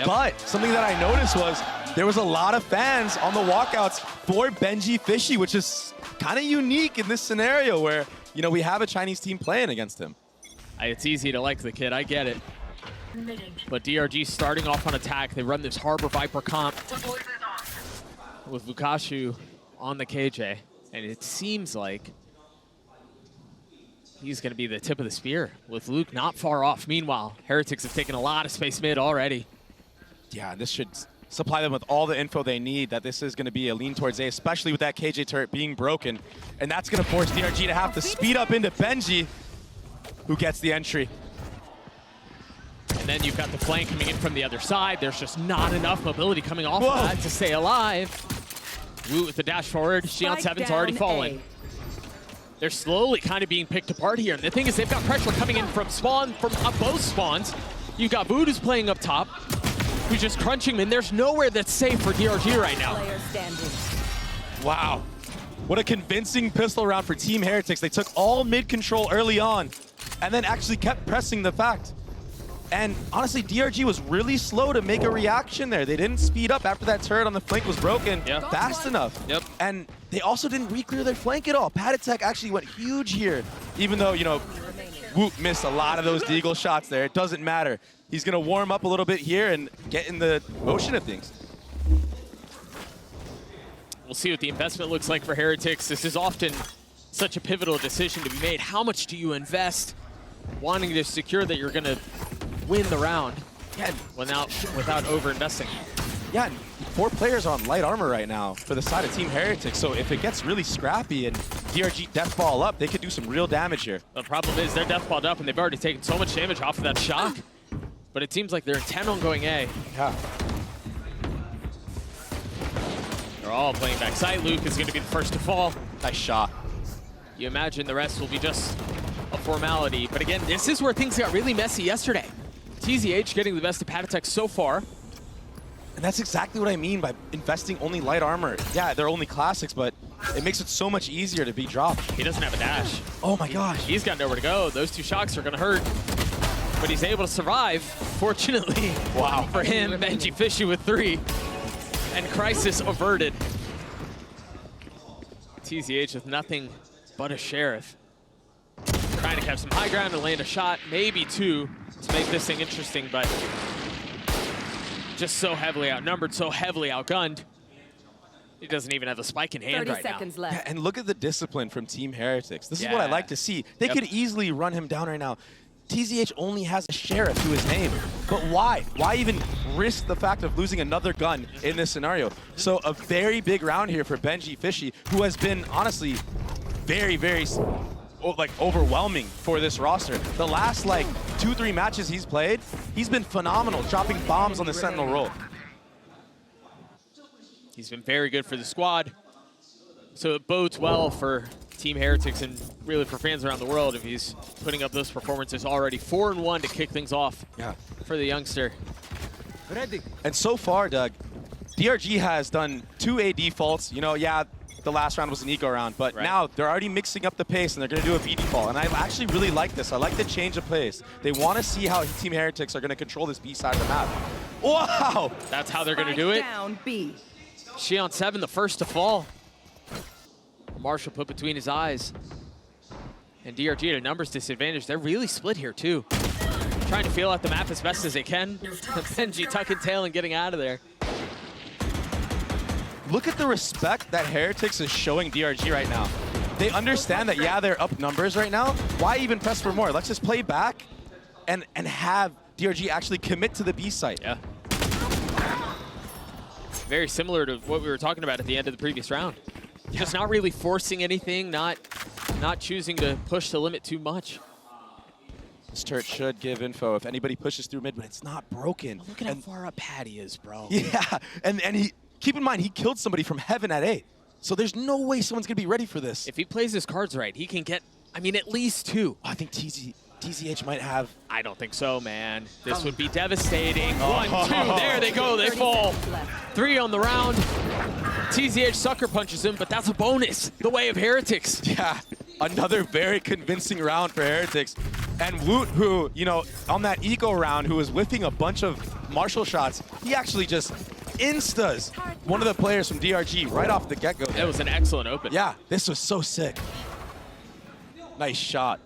But something that I noticed was there was a lot of fans on the walkouts for Benji Fishy, which is kind of unique in this scenario where, you know, we have a Chinese team playing against him. It's easy to like the kid, I get it. But DRG starting off on attack. They run this Harbor Viper comp with Lukashu on the KJ. And it seems like he's going to be the tip of the spear with Luke not far off. Meanwhile, Heretics have taken a lot of space mid already. Yeah, this should supply them with all the info they need that this is going to be a lean towards A, especially with that KJ turret being broken. And that's going to force DRG to have to speed up into Benji, who gets the entry. And then you've got the flank coming in from the other side. There's just not enough mobility coming off of that to stay alive. Woot with the dash forward. Xion 7's already fallen. They're slowly kind of being picked apart here. And the thing is, they've got pressure coming in from spawn, from both spawns. You've got Voodoo's playing up top, who's just crunching him, and there's nowhere that's safe for DRG right now. Wow. What a convincing pistol round for Team Heretics. They took all mid control early on and then actually kept pressing the fact. And honestly, DRG was really slow to make a reaction there. They didn't speed up after that turret on the flank was broken fast enough. And they also didn't re-clear their flank at all. Patatek actually went huge here, even though, you know, Woot missed a lot of those deagle shots there. It doesn't matter. He's going to warm up a little bit here and get in the motion of things. We'll see what the investment looks like for Heretics. This is often such a pivotal decision to be made. How much do you invest wanting to secure that you're going to win the round without over-investing? Yeah, 4 players are on light armor right now for the side of Team Heretics, so if it gets really scrappy and DRG deathball up, they could do some real damage here. The problem is they're deathballed up and they've already taken so much damage off of that shock, but it seems like they're intent on going A. Yeah. They're all playing backside. Luke is going to be the first to fall. Nice shot. You imagine the rest will be just a formality, but again, this is where things got really messy yesterday. TZH getting the best of Patatek so far. And that's exactly what I mean by investing only light armor. Yeah, they're only classics, but it makes it so much easier to be dropped. He doesn't have a dash. Oh my gosh. He's got nowhere to go. Those 2 shocks are going to hurt. But he's able to survive, fortunately. Wow. For him, Benji Fishy with 3. And crisis averted. TZH with nothing but a sheriff. Trying to catch some high ground and land a shot, maybe 2, to make this thing interesting, but just so heavily outnumbered, so heavily outgunned. He doesn't even have the spike in hand right now. 30 seconds left. Yeah, and look at the discipline from Team Heretics. This is what I like to see. They could easily run him down right now. TZH only has a sheriff to his name, but why? Why even risk the fact of losing another gun in this scenario? So a very big round here for Benji Fishy, who has been honestly very overwhelming for this roster. The last 2-3 matches he's played, he's been phenomenal, dropping bombs on the Sentinel role. He's been very good for the squad. So it bodes well for Team Heretics and really for fans around the world if he's putting up those performances already. 4-1 to kick things off for the youngster. And so far, Doug, DRG has done 2 A defaults. You know, yeah, the last round was an eco round, but now they're already mixing up the pace and they're going to do a B default. And I actually really like this. I like the change of pace. They want to see how Team Heretics are going to control this B side of the map. Wow! That's how they're going to do it. Down B. Xion 7, the first to fall. Marshall put between his eyes. And DRG at a numbers disadvantage. They're really split here, too. Trying to feel out the map as best as they can. Benji tucking tail and getting out of there. Look at the respect that Heretics is showing DRG right now. They understand that, yeah, they're up numbers right now. Why even press for more? Let's just play back and have DRG actually commit to the B site. Yeah. Very similar to what we were talking about at the end of the previous round. Just not really forcing anything, not choosing to push the limit too much. This turret should give info if anybody pushes through mid, but it's not broken. Look at how far up Patty is, bro. Yeah, and he, keep in mind, he killed somebody from heaven at A. So there's no way someone's going to be ready for this. If he plays his cards right, he can get, I mean, at least 2. Oh, I think TZH might have. I don't think so, man. This would be devastating. 1, 2, there they go, they fall. 3 on the round. TZH sucker punches him, but that's a bonus. The way of Heretics. Yeah, another very convincing round for Heretics. And Woot, who, you know, on that eco round, who was whiffing a bunch of Marshall shots, he actually just instas one of the players from DRG right off the get-go. It was an excellent open. Yeah, this was so sick. Nice shot.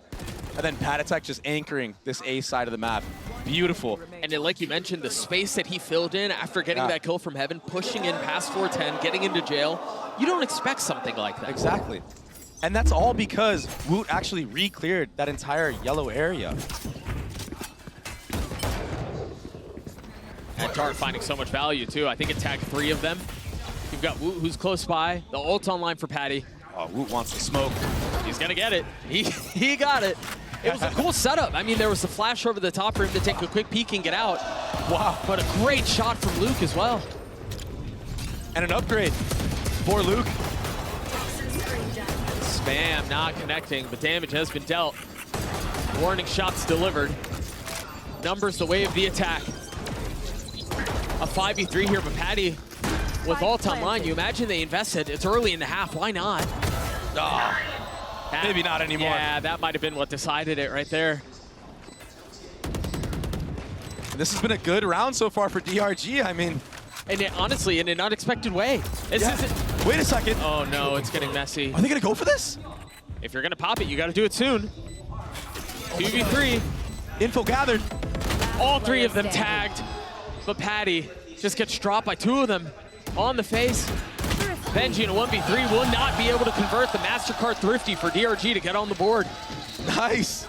And then Heretics just anchoring this A side of the map. Beautiful. And then, like you mentioned, the space that he filled in after getting that kill from Heaven, pushing in past 410, getting into jail. You don't expect something like that. Exactly. And that's all because Woot actually re-cleared that entire yellow area. And Tart finding so much value, too. I think it tagged 3 of them. You've got Woot, who's close by. The ult online for Patty. Oh, Woot wants to smoke. He's going to get it. He got it. It was a cool setup. I mean, there was a flash over the top for him to take a quick peek and get out. Wow. But a great shot from Luke as well. And an upgrade for Luke. Spam not connecting, but damage has been dealt. Warning shots delivered. Numbers the way of the attack. A 5v3 here, but Patty with ult online. You imagine they invested. It's early in the half. Why not? Oh, maybe not anymore. Yeah, that might have been what decided it right there. This has been a good round so far for DRG. I mean, and honestly, in an unexpected way. This isn't. Wait a second. Oh no, it's getting messy. Are they gonna go for this? If you're gonna pop it, you gotta do it soon. 2v3. Info gathered. All 3 of them tagged, but Patty just gets dropped by 2 of them on the face. Benji in a 1v3 will not be able to convert the MasterCard Thrifty for DRG to get on the board. Nice.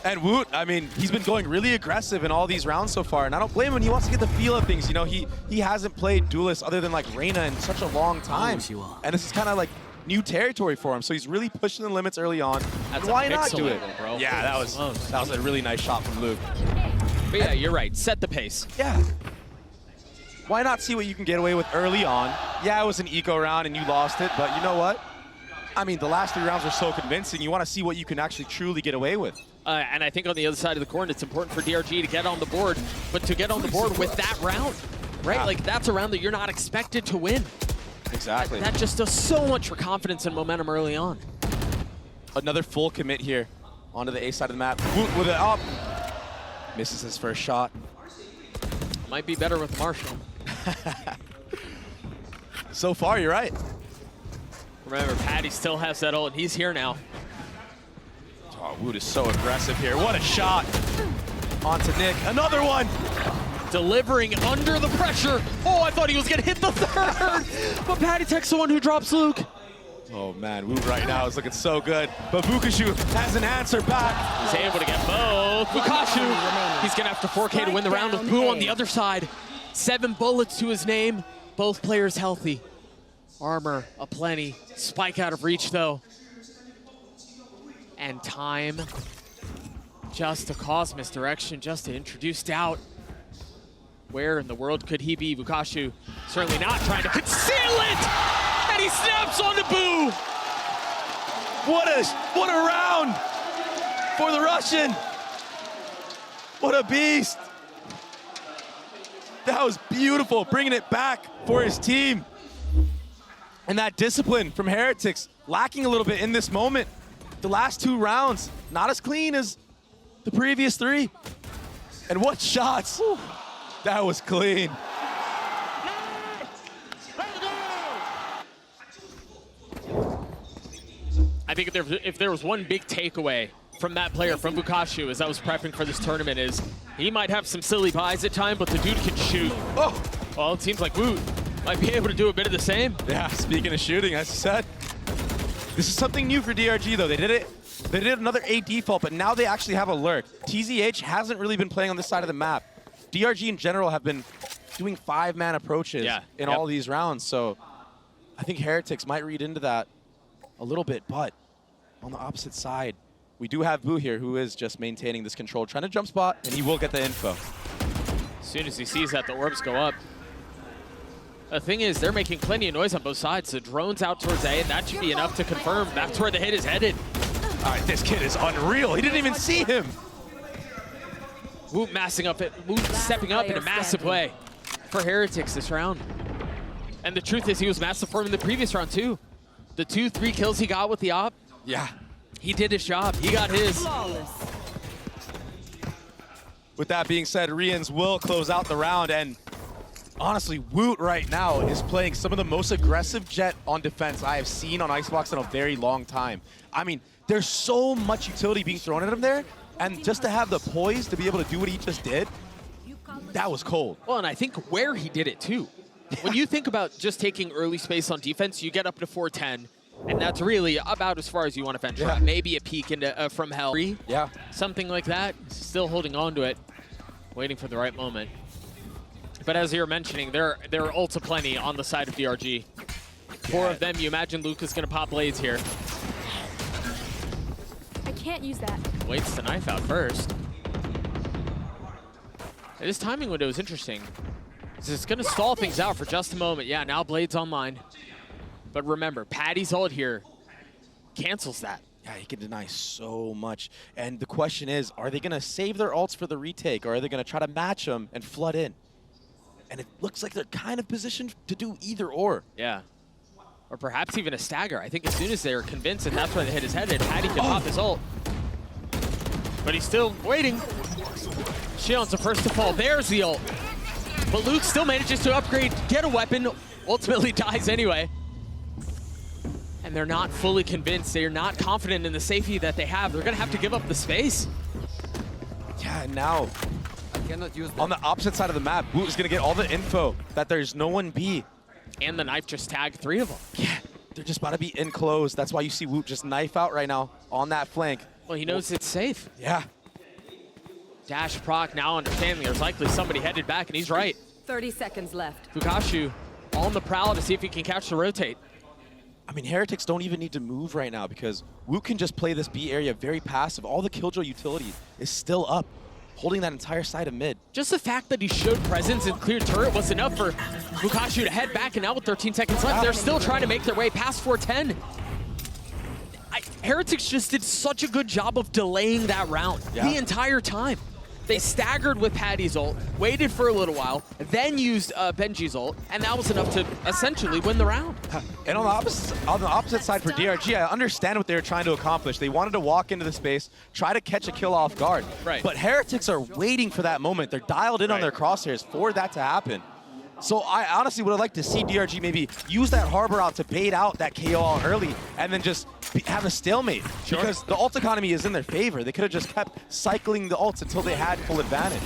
And Woot, I mean, he's been going really aggressive in all these rounds so far, and I don't blame him. He wants to get the feel of things. You know, he hasn't played Duelist other than like Reyna in such a long time. And this is kind of like new territory for him. So he's really pushing the limits early on. That's why not do it? Bro. Yeah, that was a really nice shot from Luke. But yeah, you're right. Set the pace. Yeah. Why not see what you can get away with early on? Yeah, it was an eco round and you lost it, but you know what? I mean, the last 3 rounds were so convincing. You want to see what you can actually truly get away with. And I think on the other side of the coin, it's important for DRG to get on the board, but to get on the board with that round, right? Like, that's a round that you're not expected to win. Exactly. That just does so much for confidence and momentum early on. Another full commit here onto the A side of the map. Woot with it up. Misses his first shot. Might be better with Marshall. So far, you're right. Remember, Patty still has that ult, and he's here now. Oh, Woot is so aggressive here. What a shot. Onto Nick. Another one. Delivering under the pressure. Oh, I thought he was going to hit the 3rd. But Patty takes the one who drops Luke. Oh, man. Woot right now is looking so good. But Vukashu has an answer back. He's able to get both. Vukashu, he's going to have to 4K to win the round with Boo on the other side. 7 bullets to his name. Both players healthy. Armor aplenty. Spike out of reach, though. And time just to cause misdirection, just to introduce doubt. Where in the world could he be? Vukashu certainly not trying to conceal it! And he snaps onto Boo! What a round for the Russian. What a beast. That was beautiful, bringing it back for his team. And that discipline from Heretics, lacking a little bit in this moment. The last 2 rounds, not as clean as the previous 3. And what shots. Whew. That was clean. I think if there was one big takeaway from that player, from Vukashu, as I was prepping for this tournament, is he might have some silly buys at time, but the dude can shoot. Oh. Well, it seems like Woot might be able to do a bit of the same. Yeah, speaking of shooting, as you said, this is something new for DRG, though. They did another A default, but now they actually have a lurk. TZH hasn't really been playing on this side of the map. DRG in general have been doing 5-man approaches in all these rounds, so I think Heretics might read into that a little bit, but on the opposite side, we do have Boo here, who is just maintaining this control, trying to jump spot, and he will get the info. As soon as he sees that, the orbs go up. The thing is, they're making plenty of noise on both sides. The drone's out towards A, and that should be enough to confirm that's where the hit is headed. All right, this kid is unreal. He didn't even see him. Woot stepping up in a massive way for Heretics this round. And the truth is, he was massive for him in the previous round, too. The 2-3 kills he got with the op. Yeah. He did his job. He got his. With that being said, Rians will close out the round, and honestly, Woot right now is playing some of the most aggressive Jet on defense I have seen on Icebox in a very long time. I mean, there's so much utility being thrown at him there, and just to have the poise to be able to do what he just did, that was cold. Well, and I think where he did it too. When you think about just taking early space on defense, you get up to 410, and that's really about as far as you want to venture. Yeah. Maybe a peek into from hell. Yeah. Something like that. Still holding on to it, waiting for the right moment. But as you're mentioning, there are ults aplenty on the side of DRG. Four of them, you imagine Luca's going to pop blades here. I can't use that. Waits the knife out first. This timing window is interesting. It's going to stall things out for just a moment. Yeah, now Blade's online. But remember, Patty's ult here cancels that. Yeah, he can deny so much. And the question is, are they going to save their ults for the retake, or are they going to try to match them and flood in? And it looks like they're kind of positioned to do either or. Yeah. Or perhaps even a stagger. I think as soon as they're convinced that that's where they hit his head, Patty can pop his ult. But he's still waiting. Shion's the first to fall. There's the ult. But Luke still manages to upgrade, get a weapon, ultimately dies anyway. And they're not fully convinced. They're not confident in the safety that they have. They're going to have to give up the space. Yeah, and now Cannot use on the opposite side of the map, Woot is going to get all the info that there's no one B. And the knife just tagged 3 of them. Yeah, they're just about to be in close. That's why you see Woot just knife out right now on that flank. Well, he knows it's safe. Yeah. Dash proc now understanding there's likely somebody headed back, and he's right. 30 seconds left. Fukashu on the prowl to see if he can catch the rotate. I mean, Heretics don't even need to move right now because Woot can just play this B area very passive. All the Killjoy utility is still up, holding that entire side of mid. Just the fact that he showed presence and cleared turret was enough for Fukashu to head back, and now with 13 seconds left, they're still trying to make their way past 410. Heretics just did such a good job of delaying that round the entire time. They staggered with Patty's ult, waited for a little while, then used Benji's ult, and that was enough to essentially win the round. And on the opposite side for DRG, I understand what they were trying to accomplish. They wanted to walk into the space, try to catch a kill off guard. Right. But Heretics are waiting for that moment. They're dialed in on their crosshairs for that to happen. So I honestly would have liked to see DRG maybe use that harbor out to bait out that KO early and then just have a stalemate. Sure. Because the ult economy is in their favor. They could have just kept cycling the ults until they had full advantage.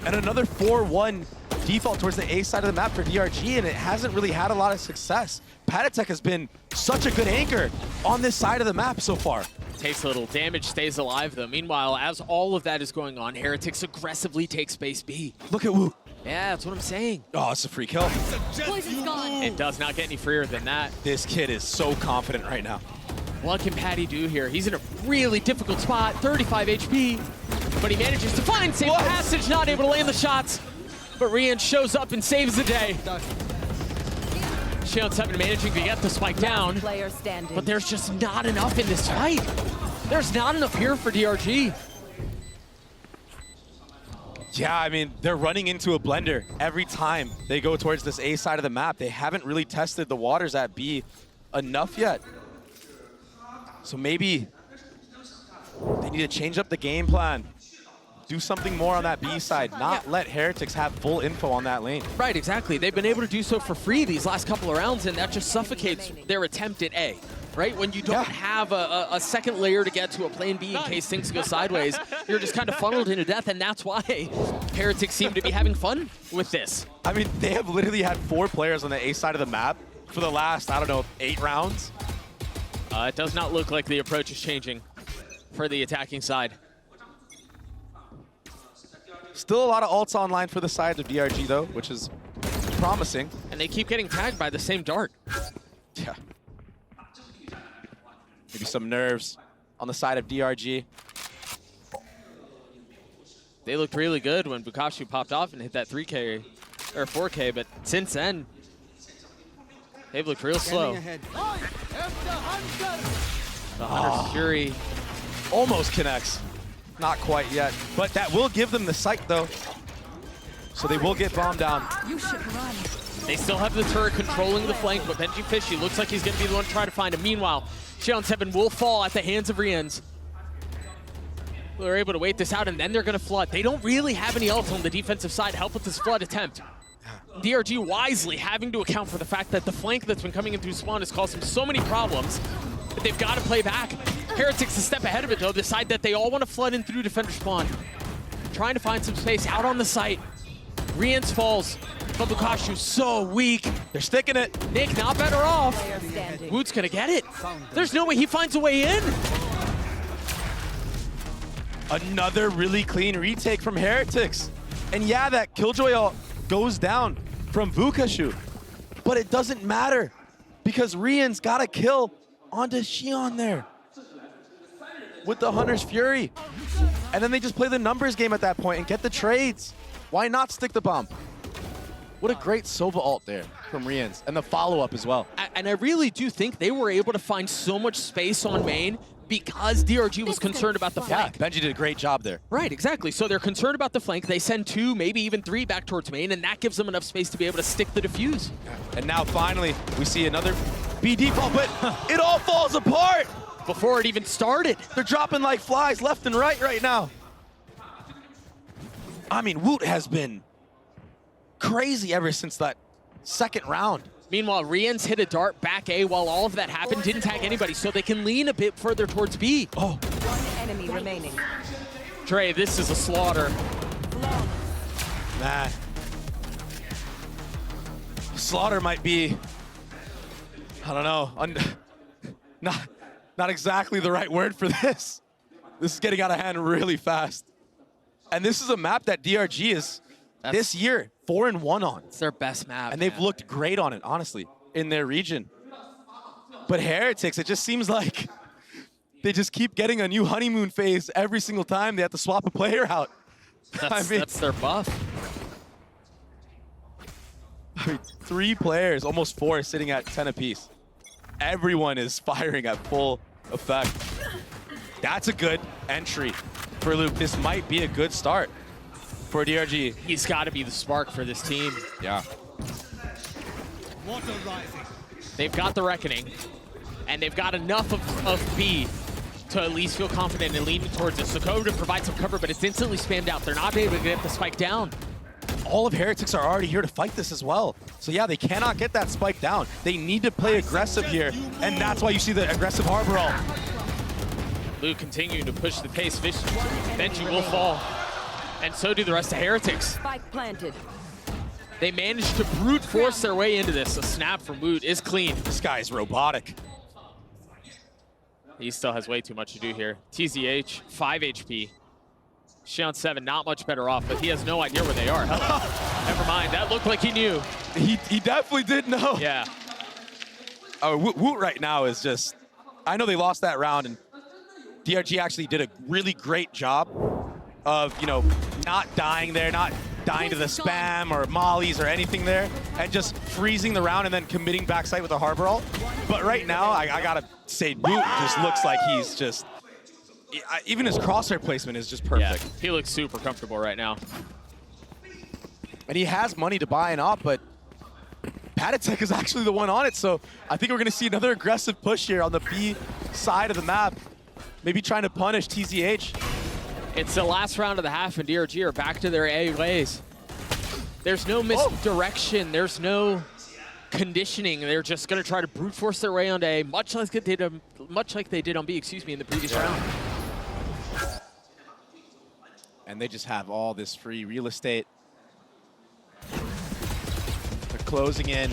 And another 4-1 default towards the A side of the map for DRG, and it hasn't really had a lot of success. Patatek has been such a good anchor on this side of the map so far. Takes a little damage, stays alive though. Meanwhile, as all of that is going on, Heretics aggressively take space B. Look at Woot. Yeah, that's what I'm saying. Oh, it's a free kill. Poison's gone. It does not get any freer than that. This kid is so confident right now. What can Patty do here? He's in a really difficult spot, 35 HP, but he manages to find safe passage, not able to land the shots. But Rian shows up and saves the day. Shion 7 managing to get the spike down, Player standing. but there's just not enough in this fight. There's not enough here for DRG. Yeah, I mean, they're running into a blender every time they go towards this A side of the map. They haven't really tested the waters at B enough yet. So maybe they need to change up the game plan. Do something more on that B side, not let Heretics have full info on that lane. Right, exactly. They've been able to do so for free these last couple of rounds, and that just suffocates their attempt at A. Right? When you don't have a second layer to get to a plan B in case things go sideways, you're just kind of funneled into death, and that's why Heretics seem to be having fun with this. I mean, they have literally had 4 players on the A side of the map for the last, I don't know, 8 rounds. It does not look like the approach is changing for the attacking side. Still a lot of ults online for the sides of DRG, though, which is promising. And they keep getting tagged by the same dart. Yeah. Maybe some nerves on the side of DRG. They looked really good when Fukashu popped off and hit that 3K or 4K, but since then, they've looked real slow. The Hunter's Fury Almost connects. Not quite yet. But that will give them the sight, though. So they will get bombed down. You should run. They still have the turret controlling the flank, but Benji Fishy looks like he's going to be the one to try to find him. Meanwhile, Shion 7 will fall at the hands of Rians. They're able to wait this out, and then they're going to flood. They don't really have any ult on the defensive side to help with this flood attempt. DRG wisely having to account for the fact that the flank that's been coming in through spawn has caused them so many problems that they've got to play back. Heretics a step ahead of it, though, decide that they all want to flood in through defender spawn. Trying to find some space out on the site. Rians falls. But Lukashu's so weak. They're sticking it. Nick not better off. Woot's going to get it. There's no way he finds a way in. Another really clean retake from Heretics. And yeah, that Killjoy ult goes down from Vukashu. But it doesn't matter because Rian's got a kill onto Xion there with the Hunter's Fury. And then they just play the numbers game at that point and get the trades. Why not stick the bomb? What a great Sova ult there from Rians, and the follow-up as well. And I really do think they were able to find so much space on main because DRG was concerned about the flank. Benji did a great job there. Right, exactly. So they're concerned about the flank. They send 2, maybe even 3 back towards main, and that gives them enough space to be able to stick the defuse. And now finally, we see another B default, but it all falls apart. Before it even started. They're dropping like flies left and right now. I mean, Woot has been crazy ever since that second round. Meanwhile, Rians hit a dart back A while all of that happened, didn't tag anybody, so they can lean a bit further towards B. Oh. One enemy remaining. Dre, this is a slaughter. Man. Slaughter might be, I don't know, not exactly the right word for this. This is getting out of hand really fast. And this is a map that DRG is, this year, 4-1 on. It's their best map. And they've looked great on it, honestly, in their region. But Heretics, it just seems like they just keep getting a new honeymoon phase every single time they have to swap a player out. That's their buff. I mean, 3 players, almost 4, sitting at 10 apiece. Everyone is firing at full effect. That's a good entry for Luke. This might be a good start for DRG. He's got to be the spark for this team. Yeah. They've got the Reckoning, and they've got enough of B to at least feel confident and leaning towards it. So to provide some cover, but it's instantly spammed out. They're not able to get the spike down. All of Heretics are already here to fight this as well. So yeah, they cannot get that spike down. They need to play aggressive here, and that's why you see the aggressive Harbor ult. Luke continuing to push the pace. Benji will fall, and so do the rest of Heretics. Spike planted. They managed to brute force their way into this. A snap from Woot is clean. This guy is robotic. He still has way too much to do here. TZH, 5 HP. Xion 7, not much better off, but he has no idea where they are. Never mind, that looked like he knew. He definitely did know. Yeah. Oh, Woot right now is just, I know they lost that round, and DRG actually did a really great job of, you know, not dying there, not dying to the spam or mollies or anything there, and just freezing the round and then committing backside with a Harbor ult. But right now, I gotta say, Woot just looks like he's just, even his crosshair placement is just perfect. Yeah, he looks super comfortable right now. And he has money to buy an op, but Patatek is actually the one on it, so I think we're gonna see another aggressive push here on the B side of the map. Maybe trying to punish TZH. It's the last round of the half, and DRG are back to their A ways. There's no misdirection. There's no conditioning. They're just going to try to brute force their way onto A, much like they did on B, in the previous round. And they just have all this free real estate. They're closing in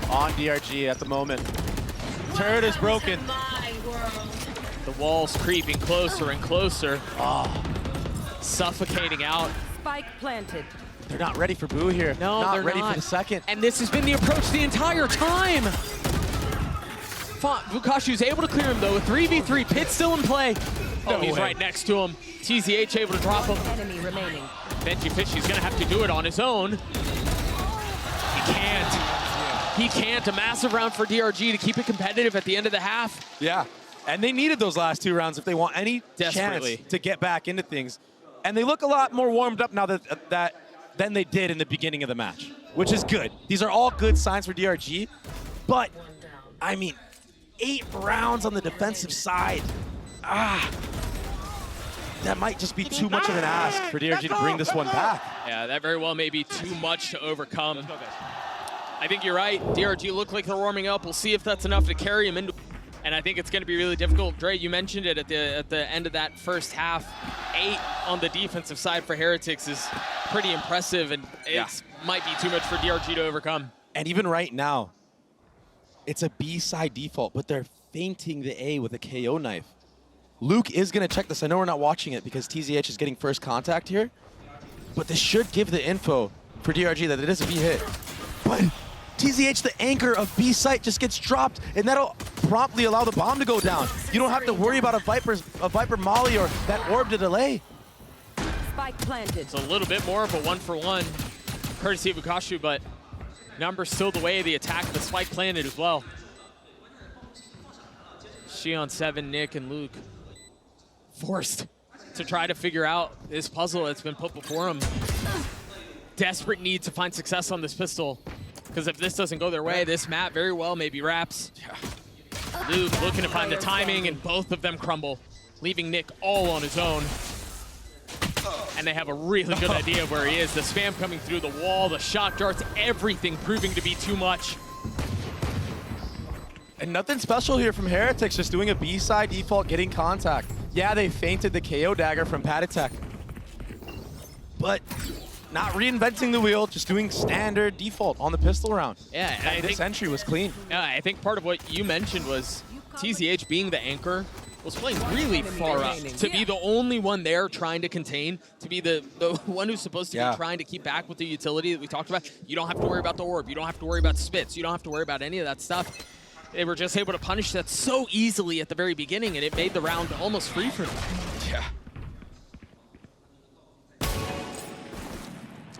on DRG at the moment. Turret is broken. The wall's creeping closer and closer. Suffocating out. Spike planted. They're not ready for Boo here. No, not they're ready not. for the second. And this has been the approach the entire time. Vukashu's able to clear him though. 3v3, Pit still in play. Oh, he's right next to him. TZH able to drop him. Enemy remaining. Benji Fishy's gonna have to do it on his own. He can't. He can't. A massive round for DRG to keep it competitive at the end of the half. Yeah, and they needed those last 2 rounds if they want any chance to get back into things. And they look a lot more warmed up now than they did in the beginning of the match, which is good. These are all good signs for DRG, but I mean, 8 rounds on the defensive side. that might just be too much of an ask for DRG to bring this one back. Yeah, that very well may be too much to overcome. I think you're right. DRG look like they're warming up. We'll see if that's enough to carry him into. And I think it's going to be really difficult. Dre, you mentioned it at the end of that first half. 8 on the defensive side for Heretics is pretty impressive, and it might be too much for DRG to overcome. And even right now, it's a B side default, but they're feinting the A with a KO knife. Luke is going to check this. I know we're not watching it because TZH is getting first contact here, but this should give the info for DRG that it is a B hit. But TZH, the anchor of B site, just gets dropped, and that'll promptly allow the bomb to go down. You don't have to worry about a Viper molly or that orb to delay. Spike planted. It's a little bit more of a 1-for-1, courtesy of Ukashu, but numbers still the way the attack, the spike planted as well. Shion 7, Nick, and Luke forced to try to figure out this puzzle that's been put before them. Desperate need to find success on this pistol, because if this doesn't go their way, this map very well maybe wraps. Luke looking to find the timing, and both of them crumble, leaving Nick all on his own. And they have a really good idea of where he is. The spam coming through the wall, the shot darts, everything proving to be too much. And nothing special here from Heretics, just doing a B-side default, getting contact. Yeah, they feinted the KO dagger from Patatek, but not reinventing the wheel, just doing standard default on the pistol round. Yeah, and I this think entry was clean. Yeah, I think part of what you mentioned was TZH being the anchor was playing really far up. To be the only one there trying to contain, to be the one who's supposed to be trying to keep back with the utility that we talked about. You don't have to worry about the orb. You don't have to worry about spits. You don't have to worry about any of that stuff. They were just able to punish that so easily at the very beginning, and it made the round almost free for them. Yeah.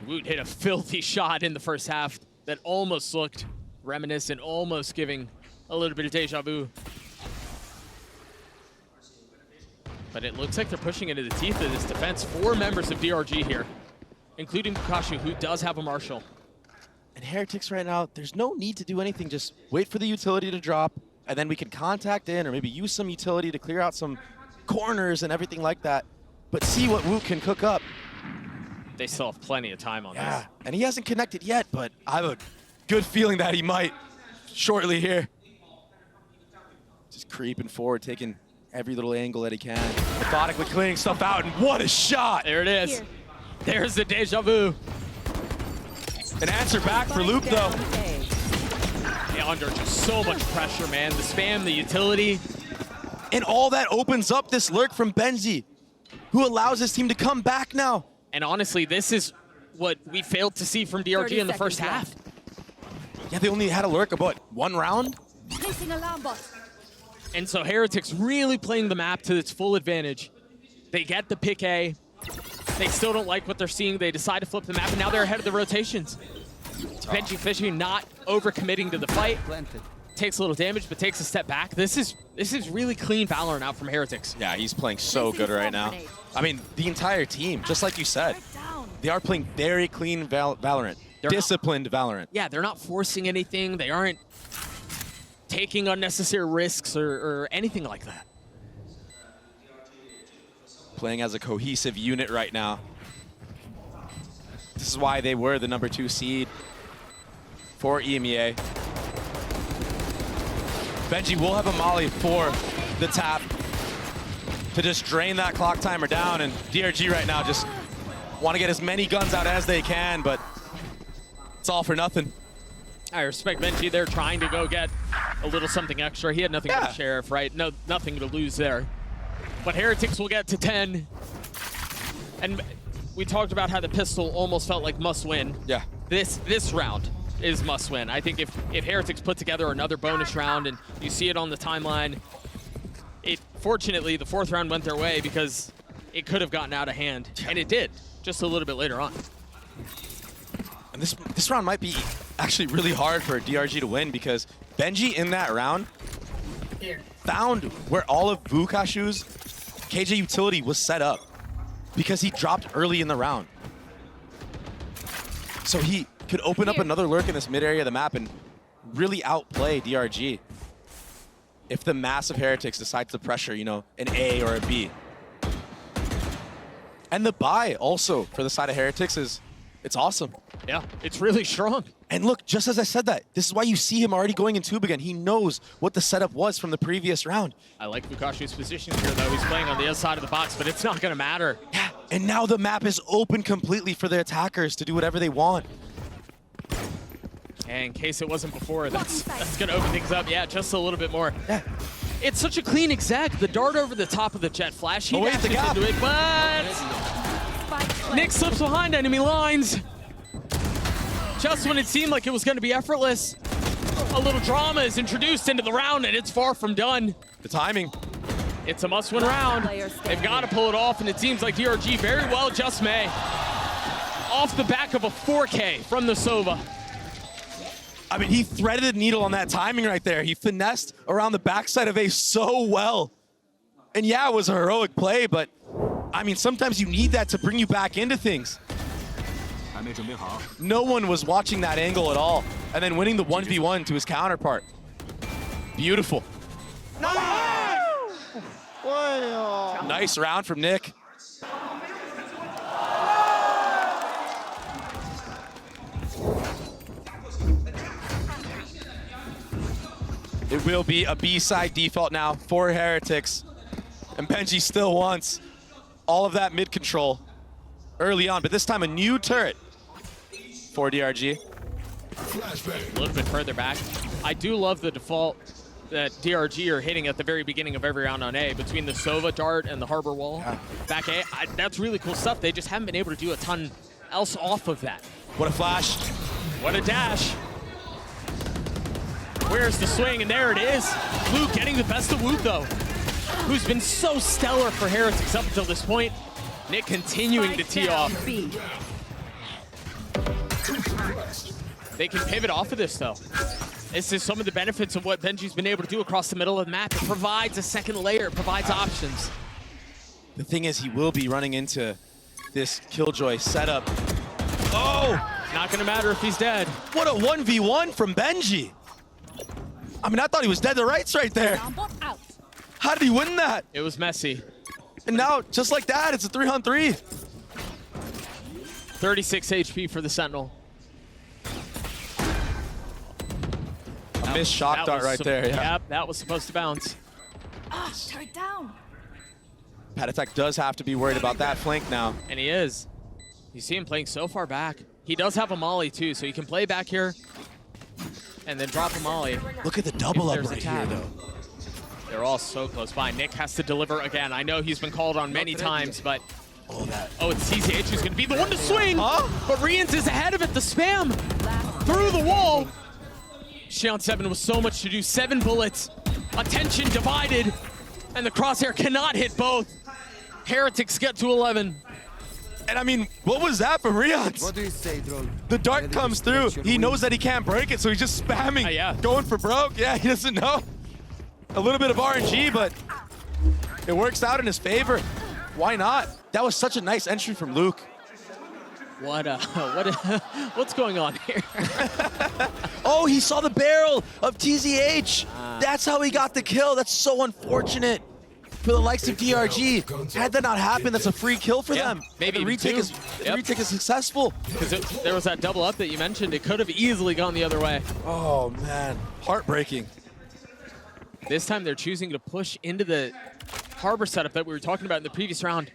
Woot hit a filthy shot in the first half that almost looked reminiscent, almost giving a little bit of deja vu. But it looks like they're pushing into the teeth of this defense. 4 members of DRG here, including Bukashu, who does have a Marshal. And Heretics right now, there's no need to do anything. Just wait for the utility to drop, and then we can contact in or maybe use some utility to clear out some corners and everything like that. But see what Woot can cook up. They still have plenty of time on this. And he hasn't connected yet, but I have a good feeling that he might shortly here. Just creeping forward, taking every little angle that he can. Methodically clearing stuff out, and what a shot! There it is. Here. There's the deja vu. An answer back for Luke, though. Yeah, under just so much pressure, man. The spam, the utility. And all that opens up this lurk from Benji, who allows his team to come back now. And honestly, this is what we failed to see from DRG in the first half. Yeah, they only had a lurk about 1 round. Placing alarm bot. And so Heretics really playing the map to its full advantage. They get the pick A. They still don't like what they're seeing. They decide to flip the map, and now they're ahead of the rotations. Benji Fishing not overcommitting to the fight. Takes a little damage, but takes a step back. This is really clean Valorant out from Heretics. Yeah, he's playing so good right now. I mean, the entire team, just like you said, they are playing very clean Valorant. Disciplined Valorant. Yeah, they're not forcing anything. They aren't taking unnecessary risks or anything like that. Playing as a cohesive unit right now. This is why they were the #2 seed for EMEA. Benji will have a molly for the tap to just drain that clock timer down, and DRG right now just want to get as many guns out as they can, but it's all for nothing. I respect Benji. They're trying to go get a little something extra. He had nothing for the Sheriff, right? No, nothing to lose there. But Heretics will get to 10. And we talked about how the pistol almost felt like must win. Yeah. This round is must win. I think if Heretics put together another bonus round, and you see it on the timeline, fortunately the 4th round went their way because it could have gotten out of hand. And it did, just a little bit later on. And this round might be actually really hard for DRG to win because Benji in that round found where all of Bukashu's KJ utility was set up because he dropped early in the round. So he could open up another lurk in this mid area of the map and really outplay DRG if the massive Heretics decides to pressure, you know, an A or a B. And the buy also for the side of Heretics it's awesome. Yeah, it's really strong. And look, just as I said that, this is why you see him already going in tube again. He knows what the setup was from the previous round. I like Vukashu's position here, though. He's playing on the other side of the box, but it's not going to matter. Yeah, and now the map is open completely for the attackers to do whatever they want. And in case it wasn't before, that's going to open things up. Yeah, just a little bit more. Yeah. It's such a clean exec. The dart over the top of the jet flash. He wait, the gap. into it, but Nick slips behind enemy lines. Just when it seemed like it was going to be effortless, a little drama is introduced into the round, and it's far from done. The timing. It's a must-win round. They've got to pull it off, and it seems like DRG very well just may. Off the back of a 4K from the Sova. I mean, he threaded the needle on that timing right there. He finessed around the backside of A so well. And yeah, it was a heroic play, but I mean, sometimes you need that to bring you back into things. No one was watching that angle at all. And then winning the 1v1 to his counterpart. Beautiful. Nice round from Nick. It will be a B-side default now for Heretics. And Benji still wants all of that mid-control early on, but this time a new turret for DRG. A little bit further back. I do love the default that DRG are hitting at the very beginning of every round on A between the Sova dart and the Harbor Wall. Yeah. Back A, that's really cool stuff. They just haven't been able to do a ton else off of that. What a flash. What a dash. Where's the swing? And there it is. Luke getting the best of Woot, though, who's been so stellar for Heretics up until this point. Nick continuing to tee off. They can pivot off of this, though. This is some of the benefits of what Benji's been able to do across the middle of the map. It provides a second layer, it provides options. The thing is, he will be running into this Killjoy setup. Oh! Not gonna matter if he's dead. What a 1v1 from Benji. I mean, I thought he was dead to rights right there. How did he win that? It was messy. And now, just like that, it's a 3-on-3. 36 HP for the Sentinel. A missed shock dart right there, yeah. Yep, that was supposed to bounce. Ah, turret down. Pat Attack does have to be worried about that flank now. And he is. You see him playing so far back. He does have a molly too, so he can play back here and then drop a molly. Look at the double up There's right a tap. here, though. They're all so close by. Nick has to deliver again. I know he's been called on many times, but... Oh, it's TCH who's going to be the one to swing! Huh? But Rians is ahead of it. The spam through the wall. Xion 7 with so much to do. 7 bullets. Attention divided. And the crosshair cannot hit both. Heretics get to 11. And I mean, what was that from Rians? What do you say, drone? The dart comes through. He knows that he can't break it, so he's just spamming. Yeah. Going for broke. Yeah, he doesn't know. A little bit of RNG, but it works out in his favor. Why not? That was such a nice entry from Luke. What's going on here? Oh, he saw the barrel of TZH. That's how he got the kill. That's so unfortunate for the likes of DRG. Had that not happened, that's a free kill for them. Maybe the retake is retake is successful. Because there was that double up that you mentioned. It could have easily gone the other way. Oh man, heartbreaking. This time they're choosing to push into the harbor setup that we were talking about in the previous round,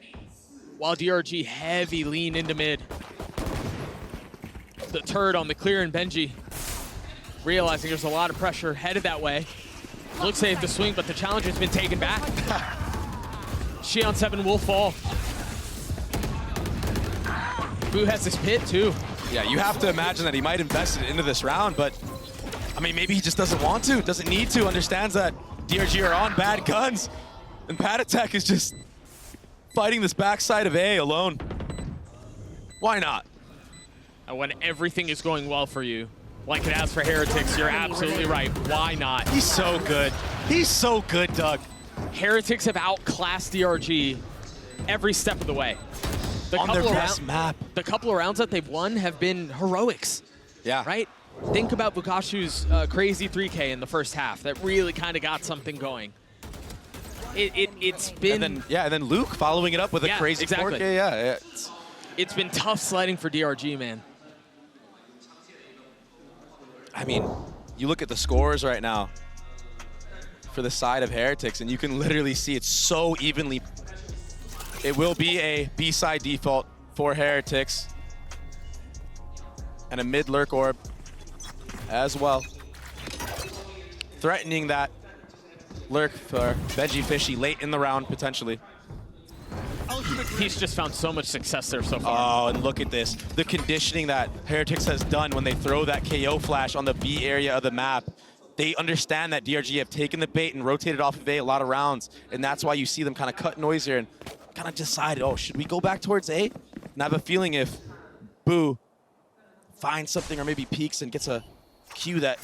while DRG heavy lean into mid. The turret on the clear, and Benji realizing there's a lot of pressure headed that way. Looks safe to swing, but the challenge has been taken back. Xion 7 will fall. Fu has his pit too. Yeah, you have to imagine that he might invest it into this round, but I mean, maybe he just doesn't want to, doesn't need to, understands that DRG are on bad guns, and Pat Attack is just fighting this backside of A alone. Why not? And when everything is going well for you, like it has for Heretics, you're absolutely right. Why not? He's so good. He's so good, Doug. Heretics have outclassed DRG every step of the way. On their best map. The couple of rounds that they've won have been heroics. Yeah. Right? Think about Vukashu's crazy 3K in the first half. That really kind of got something going. It's been... And then Luke following it up with a crazy 4K. Yeah. It's been tough sledding for DRG, man. I mean, you look at the scores right now for the side of Heretics, and you can literally see it's so evenly. It will be a B-side default for Heretics. And a mid lurk orb as well. Threatening that lurk for Benji Fishy late in the round, potentially. He's just found so much success there so far. Oh, and look at this. The conditioning that Heretics has done when they throw that KO flash on the B area of the map. They understand that DRG have taken the bait and rotated off of A lot of rounds, and that's why you see them kind of cut noise here and kind of decide, oh, should we go back towards A? And I have a feeling if Boo finds something or maybe peeks and gets a cue that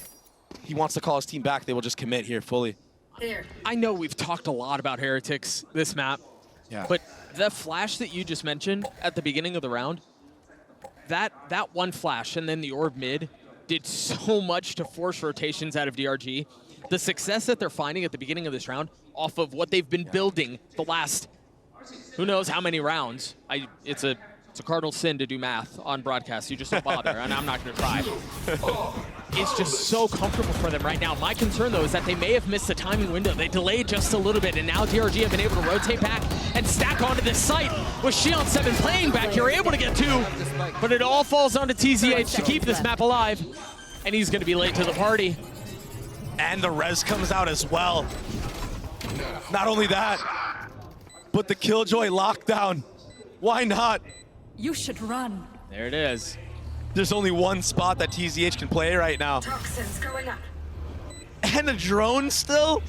he wants to call his team back, they will just commit here fully. I know we've talked a lot about Heretics this map, but the flash that you just mentioned at the beginning of the round, that one flash and then the orb mid did so much to force rotations out of DRG. The success that they're finding at the beginning of this round off of what they've been building the last who knows how many rounds. It's a cardinal sin to do math on broadcast. You just don't bother, and I'm not going to try. It's just so comfortable for them right now. My concern, though, is that they may have missed the timing window. They delayed just a little bit, and now DRG have been able to rotate back and stack onto this site. With Xion7 playing back, you're able to get two, but it all falls onto TZH to keep this map alive, and he's going to be late to the party. And the res comes out as well. Not only that, but the Killjoy lockdown. Why not? You should run. There it is. There's only one spot that TZH can play right now. Toxins going up. And a drone still?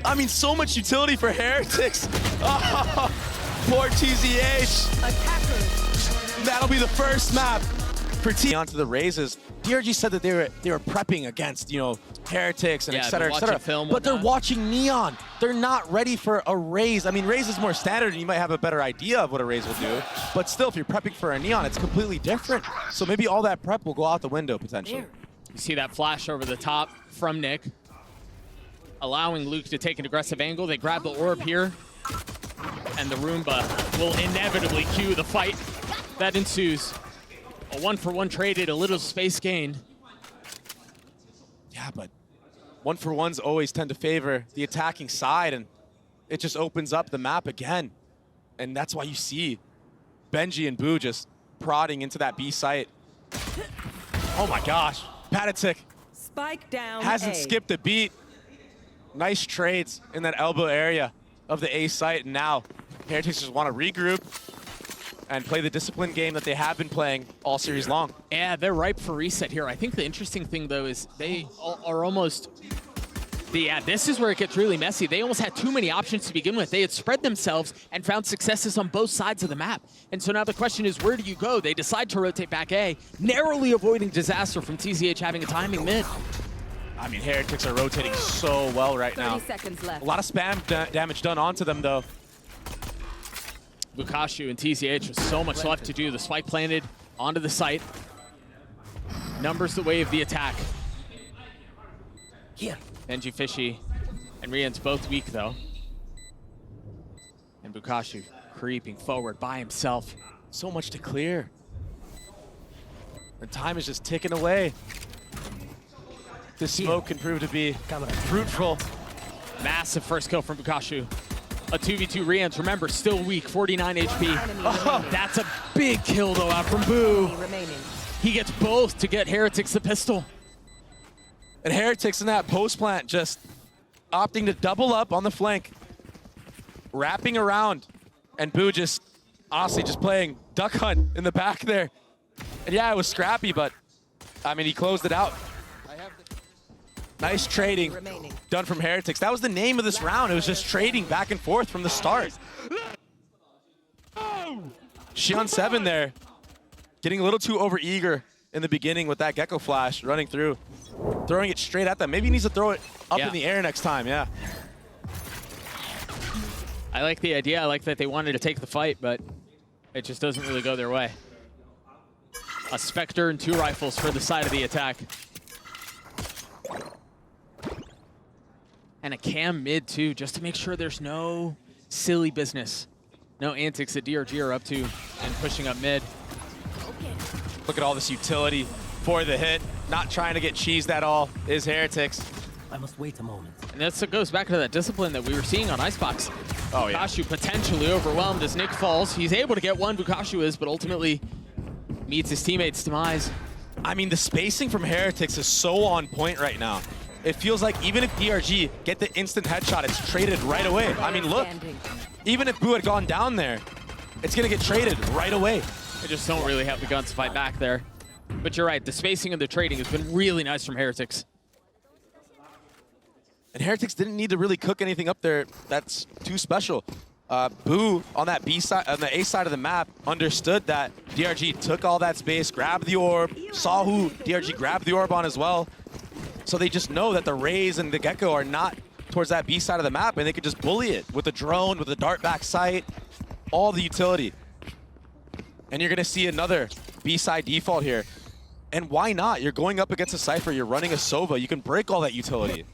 I mean, so much utility for Heretics. Oh, poor TZH. Attackers. That'll be the first map for T. Onto the raises. DRG said that they were prepping against, you know, Heretics and et cetera, et cetera. But they're watching Neon. They're not ready for a raise. I mean, raise is more standard and you might have a better idea of what a raise will do. But still, if you're prepping for a Neon, it's completely different. So maybe all that prep will go out the window potentially. You see that flash over the top from Nick, allowing Luke to take an aggressive angle. They grab the orb here, and the Roomba will inevitably cue the fight that ensues. A 1-for-1 traded, a little space gained. Yeah, but 1-for-1s always tend to favor the attacking side, and it just opens up the map again. And that's why you see Benji and Boo just prodding into that B site. Oh my gosh, Patatic Spike down. hasn't skipped a beat. Nice trades in that elbow area of the A site, and now Heretics just want to regroup and play the disciplined game that they have been playing all series long. Yeah, they're ripe for reset here. I think the interesting thing, though, is they are almost... Yeah, this is where it gets really messy. They almost had too many options to begin with. They had spread themselves and found successes on both sides of the map. And so now the question is, where do you go? They decide to rotate back A, narrowly avoiding disaster from TZH having a timing mid. I mean, Heretics are rotating so well right now. 30 seconds left. A lot of spam damage done onto them, though. Bukashu and TZH with so much left to do. The spike planted onto the site. Numbers the way of the attack. Here. Benji Fishy and Rian's both weak, though. And Bukashu creeping forward by himself. So much to clear. The time is just ticking away. This smoke can prove to be fruitful. Massive first kill from Bukashu. A 2v2 Rian's, remember, still weak, 49 HP. Oh, that's a big kill, though, out from Boo. He gets both to get Heretics the pistol. And Heretics in that post plant just opting to double up on the flank. Wrapping around. And Boo just, honestly, just playing duck hunt in the back there. And yeah, it was scrappy, but, I mean, he closed it out. Nice trading done from Heretics. That was the name of this round. It was just trading back and forth from the start. Xion7 there, getting a little too overeager in the beginning with that Gecko flash running through, throwing it straight at them. Maybe he needs to throw it up in the air next time, yeah. I like the idea. I like that they wanted to take the fight, but it just doesn't really go their way. A Spectre and 2 rifles for the side of the attack. And a cam mid too, just to make sure there's no silly business. No antics that DRG are up to and pushing up mid. Look at all this utility for the hit. Not trying to get cheesed at all is Heretics. I must wait a moment. And that goes back to that discipline that we were seeing on Icebox. Oh, yeah. Bukashu potentially overwhelmed as Nick falls. He's able to get one, Bukashu is, but ultimately meets his teammate's demise. I mean, the spacing from Heretics is so on point right now. It feels like even if DRG get the instant headshot, it's traded right away. I mean, look, even if Boo had gone down there, it's going to get traded right away. They just don't really have the guns to fight back there. But you're right, the spacing and the trading has been really nice from Heretics. And Heretics didn't need to really cook anything up there that's too special. Boo on that B side, on the A side of the map, understood that DRG took all that space, grabbed the orb, saw who DRG grabbed the orb on as well. So they just know that the Rays and the Gecko are not towards that B side of the map, and they could just bully it with the drone, with the dart back sight, all the utility. And you're gonna see another B side default here. And why not? You're going up against a Cypher, you're running a Sova, you can break all that utility.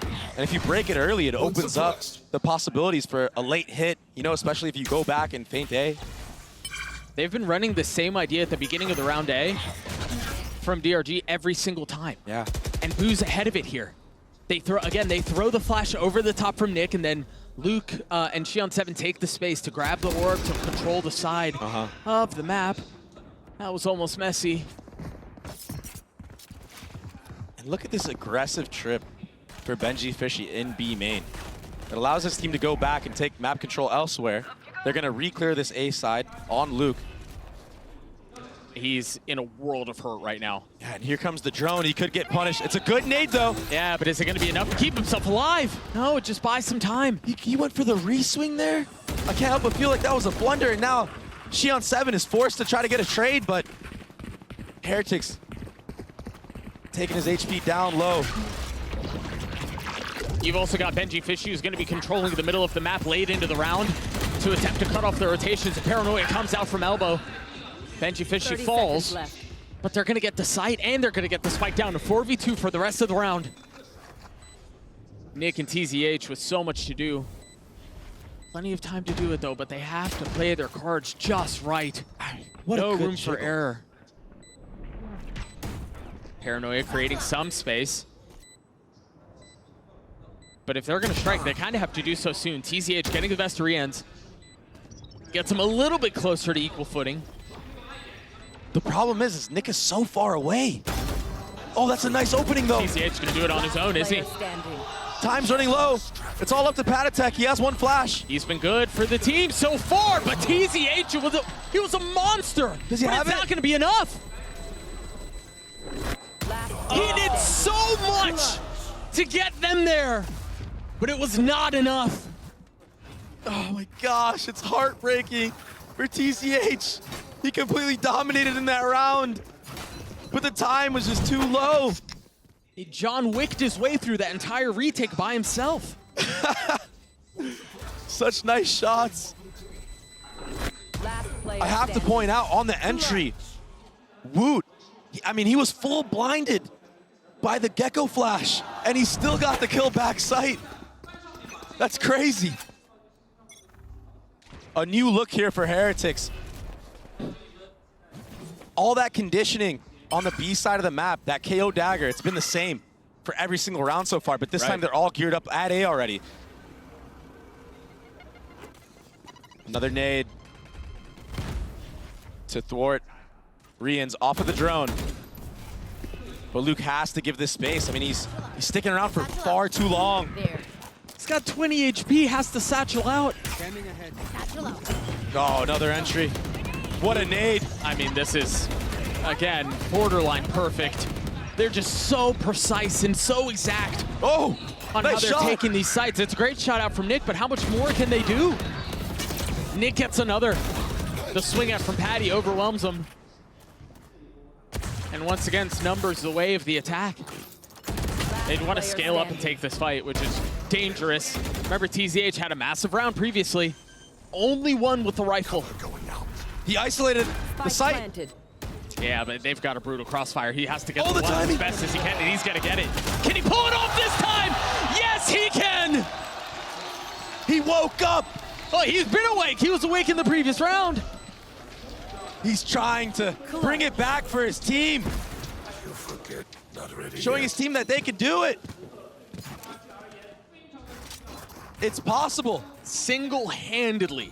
And if you break it early, it opens up the possibilities for a late hit, you know, especially if you go back and feint A. They've been running the same idea at the beginning of the round A from DRG every single time. Yeah. And Boo's ahead of it here. They throw the flash over the top from Nick, and then Luke and Xion7 take the space to grab the orb to control the side of the map. That was almost messy. And look at this aggressive trip for Benji Fishy in B main. It allows his team to go back and take map control elsewhere. They're gonna re-clear this A side on Luke. He's in a world of hurt right now. Yeah, and here comes the drone. He could get punished. It's a good nade though. Yeah, but is it gonna be enough to keep himself alive? No, it just buys some time. He went for the re-swing there. I can't help but feel like that was a blunder, and now Xion7 is forced to try to get a trade, but Heretics taking his HP down low. You've also got Benji Fishy, who's going to be controlling the middle of the map late into the round to attempt to cut off the rotations. Paranoia comes out from elbow. Benji Fishy falls, but they're going to get the sight and they're going to get the spike down to 4v2 for the rest of the round. Nick and TZH with so much to do. Plenty of time to do it though, but they have to play their cards just right. No room for error. Paranoia creating some space. But if they're going to strike, they kind of have to do so soon. TZH getting the best of re-ends. Gets him a little bit closer to equal footing. The problem is Nick is so far away. Oh, that's a nice opening though. TZH going to do it on his own, is he? Time's running low. It's all up to Patatek. He has one flash. He's been good for the team so far, but TZH, he was a monster. Does he have it? It's not going to be enough. He did so much to get them there, but it was not enough. Oh my gosh, it's heartbreaking for TCH. He completely dominated in that round, but the time was just too low. He John Wicked his way through that entire retake by himself. Such nice shots. I have to point out on the entry, Woot, I mean, he was full blinded by the Gecko flash, and he still got the kill back sight. That's crazy. A new look here for Heretics. All that conditioning on the B side of the map, that KO dagger, it's been the same for every single round so far, but this time they're all geared up at A already. Another nade to thwart Rian's off of the drone. But Luke has to give this space. I mean, he's sticking around for far too long. He's got 20 HP, has to satchel out. Oh, another entry. What a nade. I mean, this is, again, borderline perfect. They're just so precise and so exact Oh, on nice how they're shot. taking these sights. It's a great shot out from Nick, but how much more can they do? Nick gets another. The swing out from Patty overwhelms him. And once again, it's numbers the way of the attack. They'd want to scale up and take this fight, which is dangerous. Remember, TZH had a massive round previously. Only one with the rifle. He isolated the site. Yeah, but they've got a brutal crossfire. He has to get Oh, the the one as timing. best as he can, and he's gonna get it. Can he pull it off this time? Yes, he can! He woke up. Oh, he's been awake. He was awake in the previous round. He's trying to bring it back for his team. Showing his team that they can do it. It's possible. Single-handedly.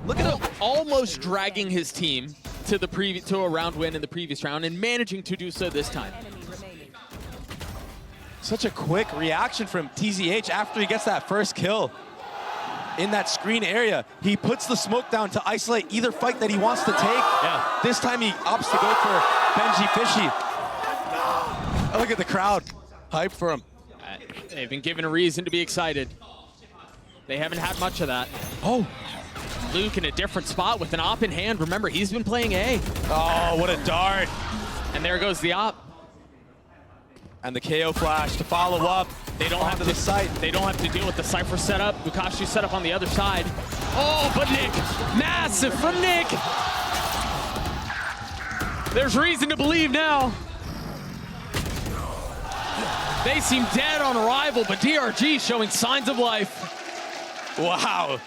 Look at him almost dragging his team to a round win in the previous round and managing to do so this time. Enemy remaining. Such a quick reaction from TZH after he gets that first kill. In that screen area, he puts the smoke down to isolate either fight that he wants to take. Yeah. This time he opts to go for Benji Fishy. Oh, look at the crowd. Hype for him. They've been given a reason to be excited. They haven't had much of that. Oh. Luke in a different spot with an op in hand. Remember, he's been playing A. Oh, what a dart. And there goes the op. And the KO flash to follow up. They don't have Onto to the site. They don't have to deal with the Cypher setup. Bukashi's set up on the other side. Oh, but Nick, massive from Nick. There's reason to believe now. They seem dead on arrival, but DRG showing signs of life. Wow.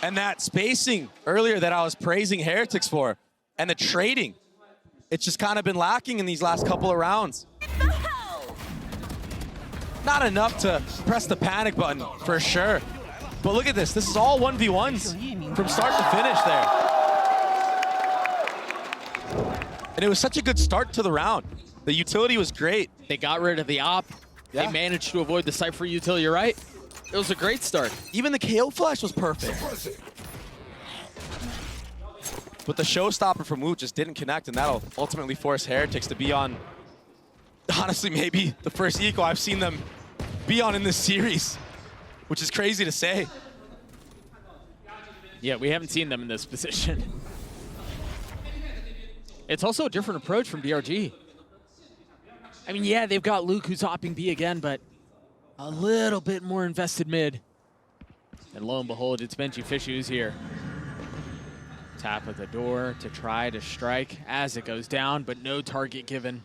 And that spacing earlier that I was praising Heretics for, and the trading, it's just kind of been lacking in these last couple of rounds. Not enough to press the panic button, for sure. But look at this. This is all 1v1s from start to finish there. And it was such a good start to the round. The utility was great. They got rid of the op. Yeah. They managed to avoid the Cypher util, you're right. It was a great start. Even the KO flash was perfect. But the showstopper from Woot just didn't connect, and that'll ultimately force Heretics to be on, honestly, maybe the first eco I've seen them be on in this series, which is crazy to say. Yeah, we haven't seen them in this position. It's also a different approach from DRG. I mean, yeah, they've got Luke who's hopping B again, but a little bit more invested mid. And lo and behold, it's Benji Fish who's here. Tap at the door to try to strike as it goes down, but no target given.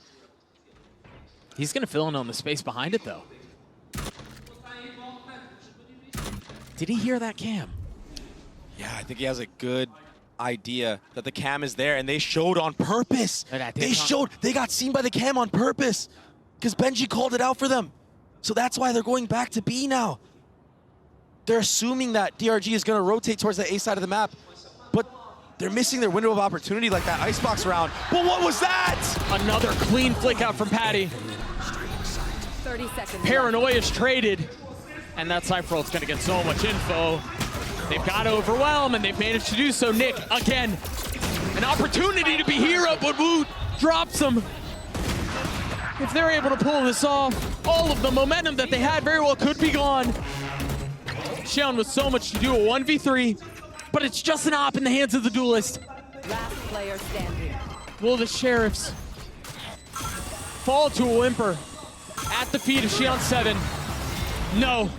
He's gonna fill in on the space behind it though. Did he hear that cam? Yeah, I think he has a good idea that the cam is there, and they showed on purpose. They got seen by the cam on purpose because Benji called it out for them. So that's why they're going back to B now. They're assuming that DRG is going to rotate towards the A side of the map, but they're missing their window of opportunity like that icebox round. But what was that? Another clean flick out from Patty. 30 seconds. Paranoia is traded, and that Cypher ult's gonna get so much info. They've got to overwhelm, and they've managed to do so. Nick, again, an opportunity to be hero, but Woot drops him. If they're able to pull this off, all of the momentum that they had very well could be gone. Xion with so much to do, a 1v3, but it's just an op in the hands of the duelist. Last player standing. Will the Sheriffs fall to a whimper at the feet of Xion 7? No.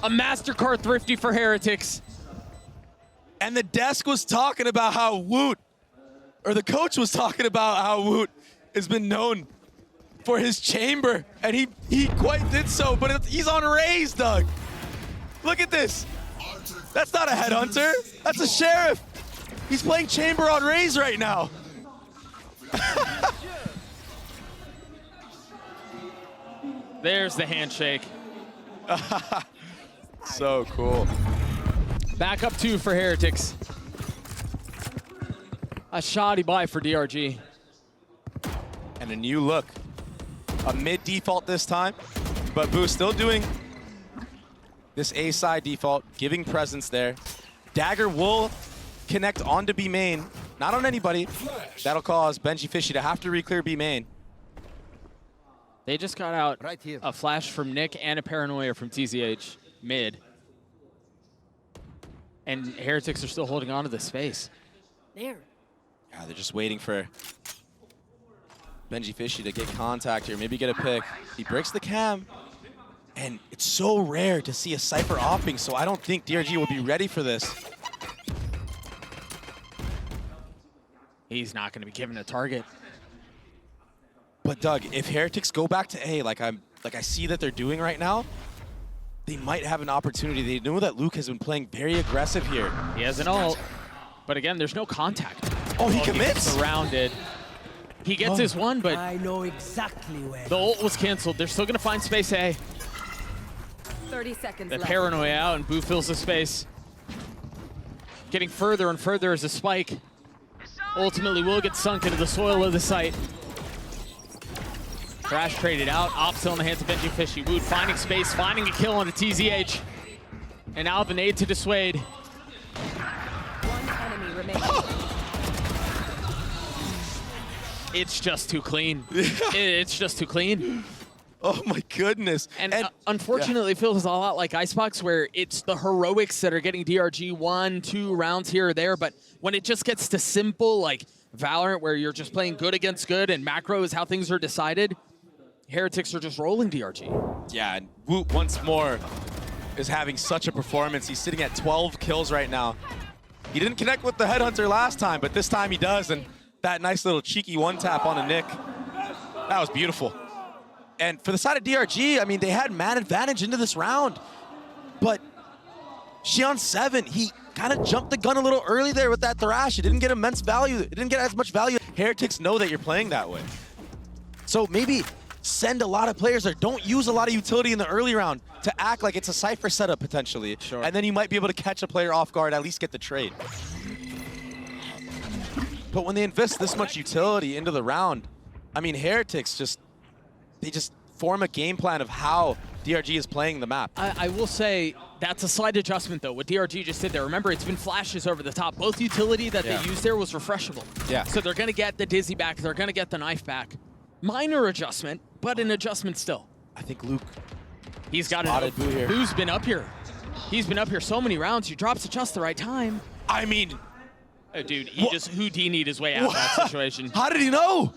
A MasterCard thrifty for Heretics. And the desk was talking about how Woot, or the coach was talking about how Woot has been known for his chamber, and he quite did so, but he's on Raze, Doug. Look at this. That's not a headhunter. That's a sheriff. He's playing chamber on Raze right now. There's the handshake. So cool. Back up 2 for Heretics. A shoddy buy for DRG. And a new look. A mid default this time, but Boo still doing this A side default, giving presence there. Dagger will connect onto B main, not on anybody. That'll cause Benji Fishy to have to re-clear B main. They just got out Right here. a flash from Nick and a paranoia from TZH mid. And Heretics are still holding on to the space. There. Yeah, they're just waiting for Benji Fishy to get contact here, maybe get a pick. He breaks the cam, and it's so rare to see a Cypher opping, so I don't think DRG will be ready for this. He's not going to be given a target. But Doug, if Heretics go back to A, like I see that they're doing right now, they might have an opportunity. They know that Luke has been playing very aggressive here. He has an ult, but again, there's no contact. Oh, he commits? He surrounded. He gets his one, but I know exactly where. the ult was canceled. They're still going to find space A. 30 seconds The left. paranoia out, and Boo fills the space. Getting further and further as a spike ultimately will get sunk into the soil of the site. Crash traded out. Op still in the hands of Benji Fishy. Wood finding space, finding a kill on a TZH. And now the nade to dissuade. One enemy remaining. It's just too clean. It's just too clean. Oh my goodness. And unfortunately, it feels a lot like Icebox, where it's the heroics that are getting DRG 1-2 rounds here or there, but when it just gets to simple, like Valorant, where you're just playing good against good and macro is how things are decided, Heretics are just rolling DRG. Yeah, and Woot once more is having such a performance. He's sitting at 12 kills right now. He didn't connect with the Headhunter last time, but this time he does, and that nice little cheeky one-tap on a Nick. That was beautiful. And for the side of DRG, I mean, they had man advantage into this round. But Xion 7, he kind of jumped the gun a little early there with that Thrash. It didn't get immense value. It didn't get as much value. Heretics know that you're playing that way. So maybe send a lot of players there. Don't use a lot of utility in the early round to act like it's a Cypher setup potentially. Sure. And then you might be able to catch a player off guard, at least get the trade. But when they invest this much utility into the round, I mean, Heretics they just form a game plan of how DRG is playing the map. I will say that's a slight adjustment, though, what DRG just did there. Remember, it's been flashes over the top. Both utility that they used there was refreshable. Yeah. So they're going to get the Dizzy back. They're going to get the knife back. Minor adjustment, but an adjustment still. I think Luke He's got spotted Boo here. Boo's been up here. He's been up here so many rounds. He drops at just the right time. I mean, Oh, dude, he just Houdini'd his way out of that situation. how did he know?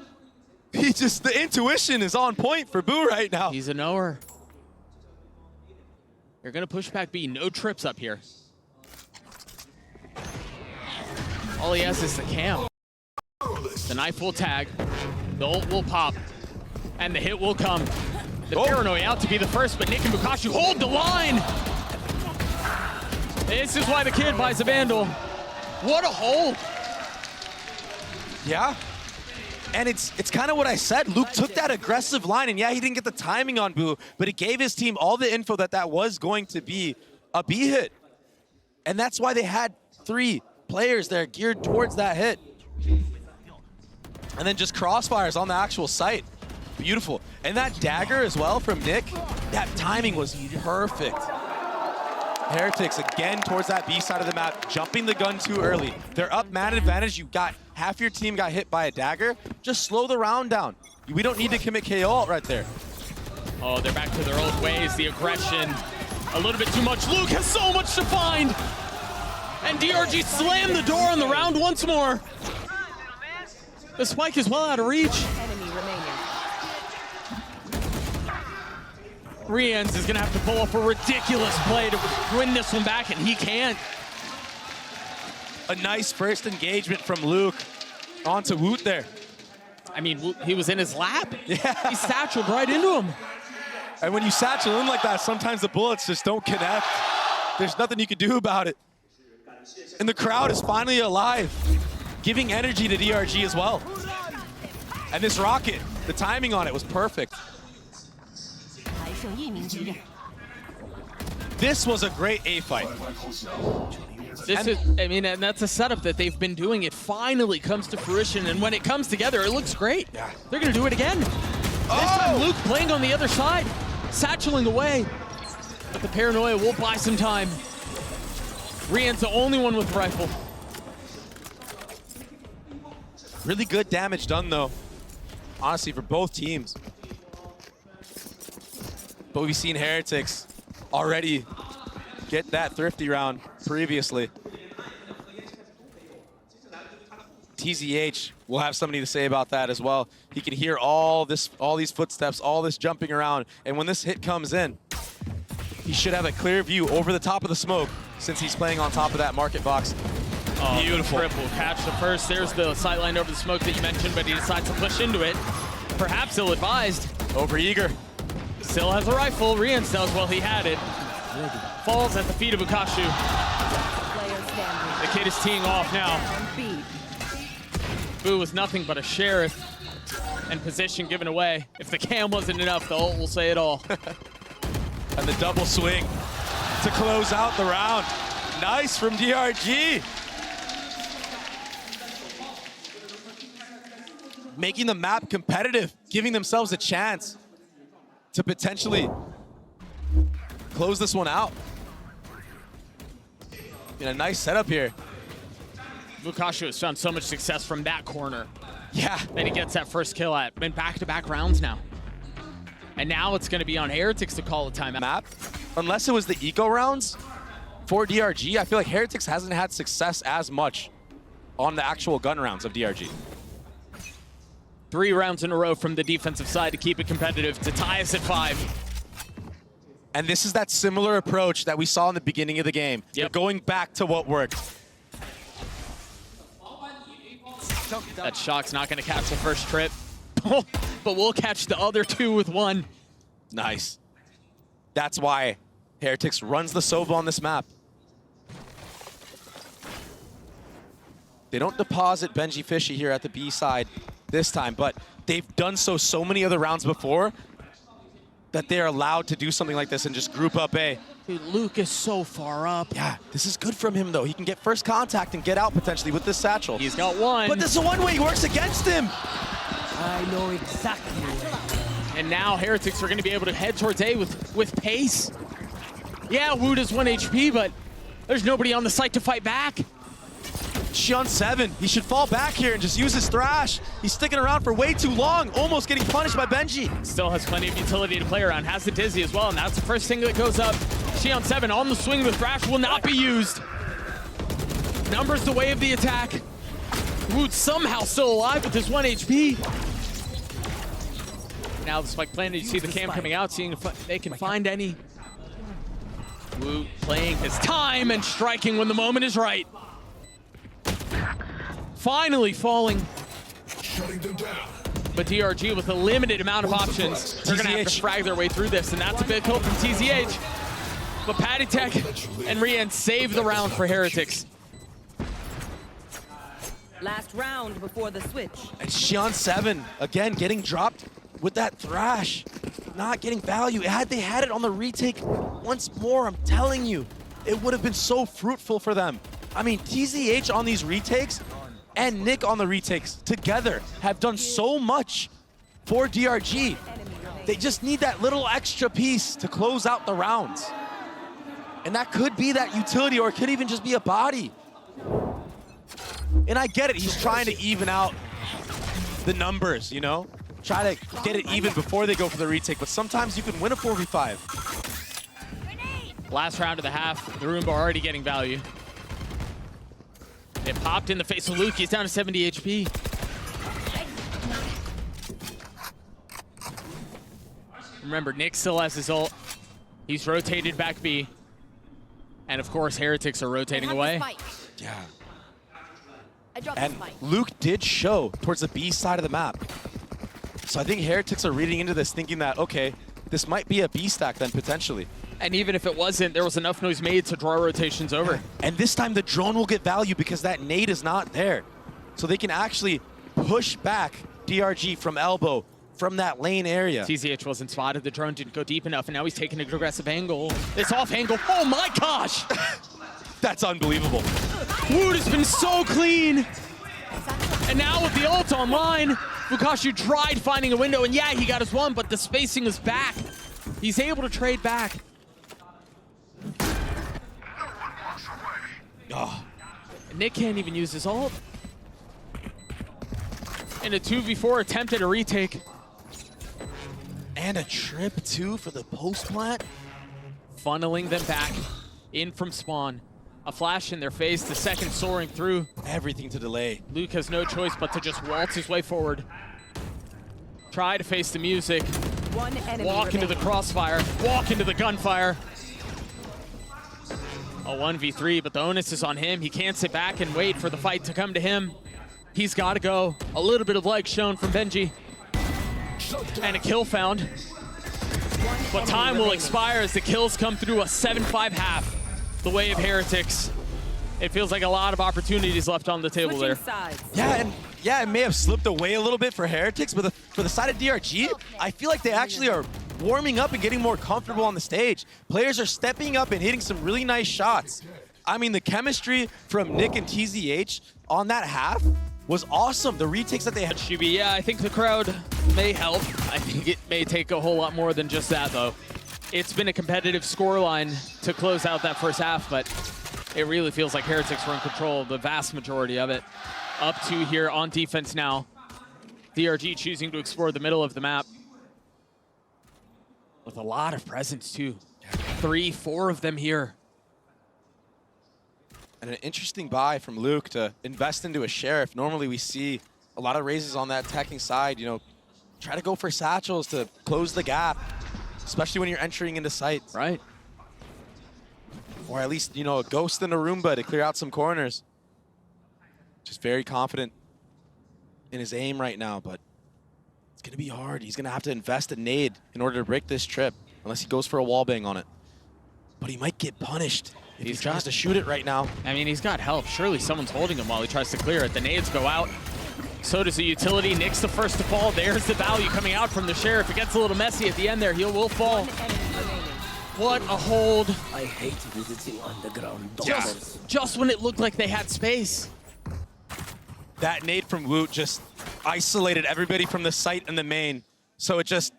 The intuition is on point for Boo right now. He's a knower. You're going to push back B. No trips up here. All he has is the cam. The knife will tag. The ult will pop. And the hit will come. The paranoia out to be the first, but Nick and Bukashu hold the line. This is why the kid buys a Vandal. What a hold. Yeah. And it's kind of what I said. Luke took that aggressive line, and yeah, he didn't get the timing on Boo, but it gave his team all the info that was going to be a B hit. And that's why they had 3 players there geared towards that hit. And then just crossfires on the actual site. Beautiful. And that dagger as well from Nick, that timing was perfect. Heretics again towards that B side of the map, jumping the gun too early. They're up man advantage. You got half your team got hit by a dagger. Just slow the round down. We don't need to commit KO ult right there. Oh, they're back to their old ways. The aggression, a little bit too much. Luke has so much to find. And DRG slammed the door on the round once more. The spike is well out of reach. Enemy remaining. Riens is going to have to pull off a ridiculous play to win this one back, and he can't. A nice first engagement from Luke onto Woot there. I mean, he was in his lap. Yeah. He satcheled right into him. And when you satchel in like that, sometimes the bullets just don't connect. There's nothing you can do about it. And the crowd is finally alive, giving energy to DRG as well. And this rocket, the timing on it was perfect. This was a great A fight. And that's a setup that they've been doing. It finally comes to fruition, and when it comes together, it looks great. Yeah. They're going to do it again. This time, Luke playing on the other side, satcheling away. But the paranoia will buy some time. Rien's the only one with rifle. Really good damage done, though. Honestly, for both teams. But we've seen Heretics already get that thrifty round previously. TZH will have something to say about that as well. He can hear all these footsteps, all this jumping around, and when this hit comes in, he should have a clear view over the top of the smoke since he's playing on top of that market box. Oh, beautiful. Triple catch the first. There's the sightline over the smoke that you mentioned, but he decides to push into it. Perhaps ill-advised. Overeager. Still has a rifle. Rian does while he had it. Falls at the feet of Bukashu. Player standing. The kid is teeing off now. Down B. Boo was nothing but a sheriff, and position given away. If the cam wasn't enough, the ult will say it all. And the double swing to close out the round. Nice from DRG. Making the map competitive, giving themselves a chance to potentially close this one out. In a nice setup here. Bukashu has found so much success from that corner. Yeah. Then he gets that first kill at been back-to-back rounds now. And now it's going to be on Heretics to call a timeout. Map, unless it was the eco rounds for DRG, I feel like Heretics hasn't had success as much on the actual gun rounds of DRG. 3 rounds in a row from the defensive side to keep it competitive, to tie us at 5. And this is that similar approach that we saw in the beginning of the game. Yep. They're going back to what worked. That shock's not going to catch the first trip, but we'll catch the other 2 with 1. Nice. That's why Heretics runs the Sova on this map. They don't deposit Benji Fishy here at the B side this time, but they've done so many other rounds before that they're allowed to do something like this and just group up A. Dude, Luke is so far up. Yeah, this is good from him though. He can get first contact and get out potentially with this satchel. He's got 1. But this is one way he works against him. I know exactly where. And now Heretics are going to be able to head towards A with pace. Yeah, Wood is 1 HP, but there's nobody on the site to fight back. Xion 7, he should fall back here and just use his thrash. He's sticking around for way too long, almost getting punished by Benji. Still has plenty of utility to play around, has the Dizzy as well, and that's the first thing that goes up. Xion 7 on the swing, the thrash will not be used. Numbers the way of the attack. Wood somehow still alive with his 1 HP. Now the spike planted, you see the cam coming out, seeing if they can find any. Wood playing his time and striking when the moment is right. Finally falling. Shutting them down. But DRG with a limited amount of options, they're gonna have to frag their way through this, and that's a big help from TZH. But Patty Tech and Rian save the round for Heretics. Last round before the switch. And Xion 7, again, getting dropped with that thrash. Not getting value. Had they had it on the retake once more, I'm telling you, it would have been so fruitful for them. I mean, TZH on these retakes and Nick on the retakes together have done so much for DRG. They just need that little extra piece to close out the rounds. And that could be that utility, or it could even just be a body. And I get it, he's trying to even out the numbers, you know? Try to get it even before they go for the retake, but sometimes you can win a 4v5. Last round of the half, the Roomba already getting value. It popped in the face of Luke, he's down to 70 HP. Remember, Nick still has his ult. He's rotated back B. And of course, Heretics are rotating away. Yeah. I dropped And the spike. Luke did show towards the B side of the map. So I think Heretics are reading into this thinking that, okay, this might be a B stack then potentially. And even if it wasn't, there was enough noise made to draw rotations over. And this time the drone will get value because that nade is not there. So they can actually push back DRG from elbow, from that lane area. TZH wasn't spotted, the drone didn't go deep enough, and now he's taking an aggressive angle. This off angle, oh my gosh! That's unbelievable. Wood has been so clean! And now with the ult online, Bukashu tried finding a window, and yeah, he got his 1, but the spacing is back. He's able to trade back. Oh. Nick can't even use his ult. And a 2v4 attempt at a retake. And a trip too for the post plant. Funneling them back in from spawn. A flash in their face, the second soaring through. Everything to delay. Luke has no choice but to just waltz his way forward. Try to face the music. One enemy Walk into the remaining. crossfire. Walk into the gunfire. A 1v3, but the onus is on him. He can't sit back and wait for the fight to come to him. He's got to go. A little bit of leg shown from Benji. And a kill found. But time will expire as the kills come through. A 7-5 half. The way of Heretics. It feels like a lot of opportunities left on the table there. Sides. Yeah, it may have slipped away a little bit for Heretics, but for the side of DRG, I feel like they actually are warming up and getting more comfortable on the stage. Players are stepping up and hitting some really nice shots. I mean, the chemistry from Nick and TZH on that half was awesome. The retakes that they had. Shubi, yeah, I think the crowd may help. I think it may take a whole lot more than just that, though. It's been a competitive scoreline to close out that first half, but it really feels like Heretics were in control of the vast majority of it. Up 2 here on defense now. DRG choosing to explore the middle of the map. With a lot of presence, too. 3, 4 of them here. And an interesting buy from Luke to invest into a Sheriff. Normally we see a lot of raises on that attacking side, you know, try to go for satchels to close the gap, especially when you're entering into sights. Right. Or at least, you know, a Ghost and a Roomba to clear out some corners. Just very confident in his aim right now, but it's going to be hard. He's going to have to invest a nade in order to break this trip, unless he goes for a wallbang on it. But he might get punished if he tries to shoot it right now. I mean, he's got help. Surely someone's holding him while he tries to clear it. The nades go out. So does the utility. Nick's the first to fall. There's the value coming out from the Sheriff. It gets a little messy at the end there. He will fall. What a hold. I hate visiting underground Just when it looked like they had space. That nade from Woot just isolated everybody from the site and the main. So it just,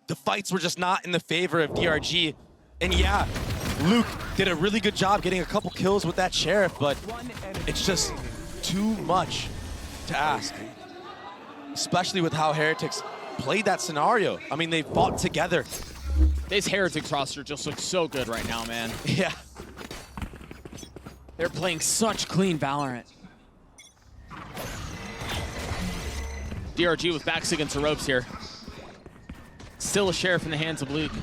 the fights were just not in the favor of DRG. And yeah, Luke did a really good job getting a couple kills with that Sheriff, but it's just too much to ask. Especially with how Heretics played that scenario. I mean, they fought together. This Heretics roster just looks so good right now, man. Yeah. They're playing such clean Valorant. DRG with backs against the ropes here. Still a Sheriff in the hands of Luke.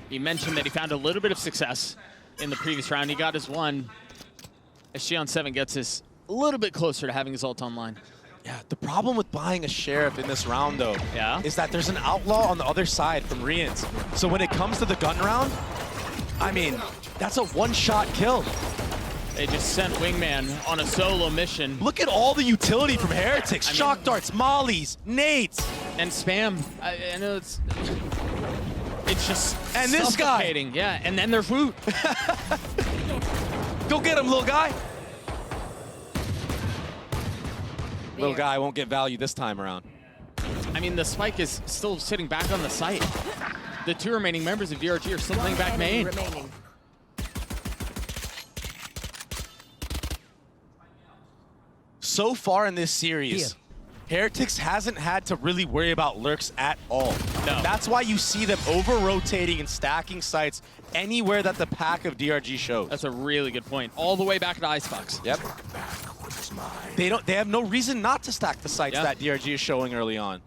He mentioned that he found a little bit of success in the previous round. He got his one as Xion7 gets us a little bit closer to having his ult online. Yeah, the problem with buying a Sheriff in this round, though, is that there's an outlaw on the other side from Rians. So when it comes to the gun round, I mean, that's a one-shot kill. They just sent Wingman on a solo mission. Look at all the utility from Heretics. Shock darts, mollies, nades. And spam. I know it's just and this guy. Yeah, and then there's Woot. Go get him, little guy. Little guy won't get value this time around. I mean, the spike is still sitting back on the site. The 2 remaining members of DRG are still playing back main. So far in this series, Heretics hasn't had to really worry about lurks at all. No. That's why you see them over-rotating and stacking sites anywhere that the pack of DRG shows. That's a really good point. All the way back to Icebox. Yep. They have no reason not to stack the sites that DRG is showing early on.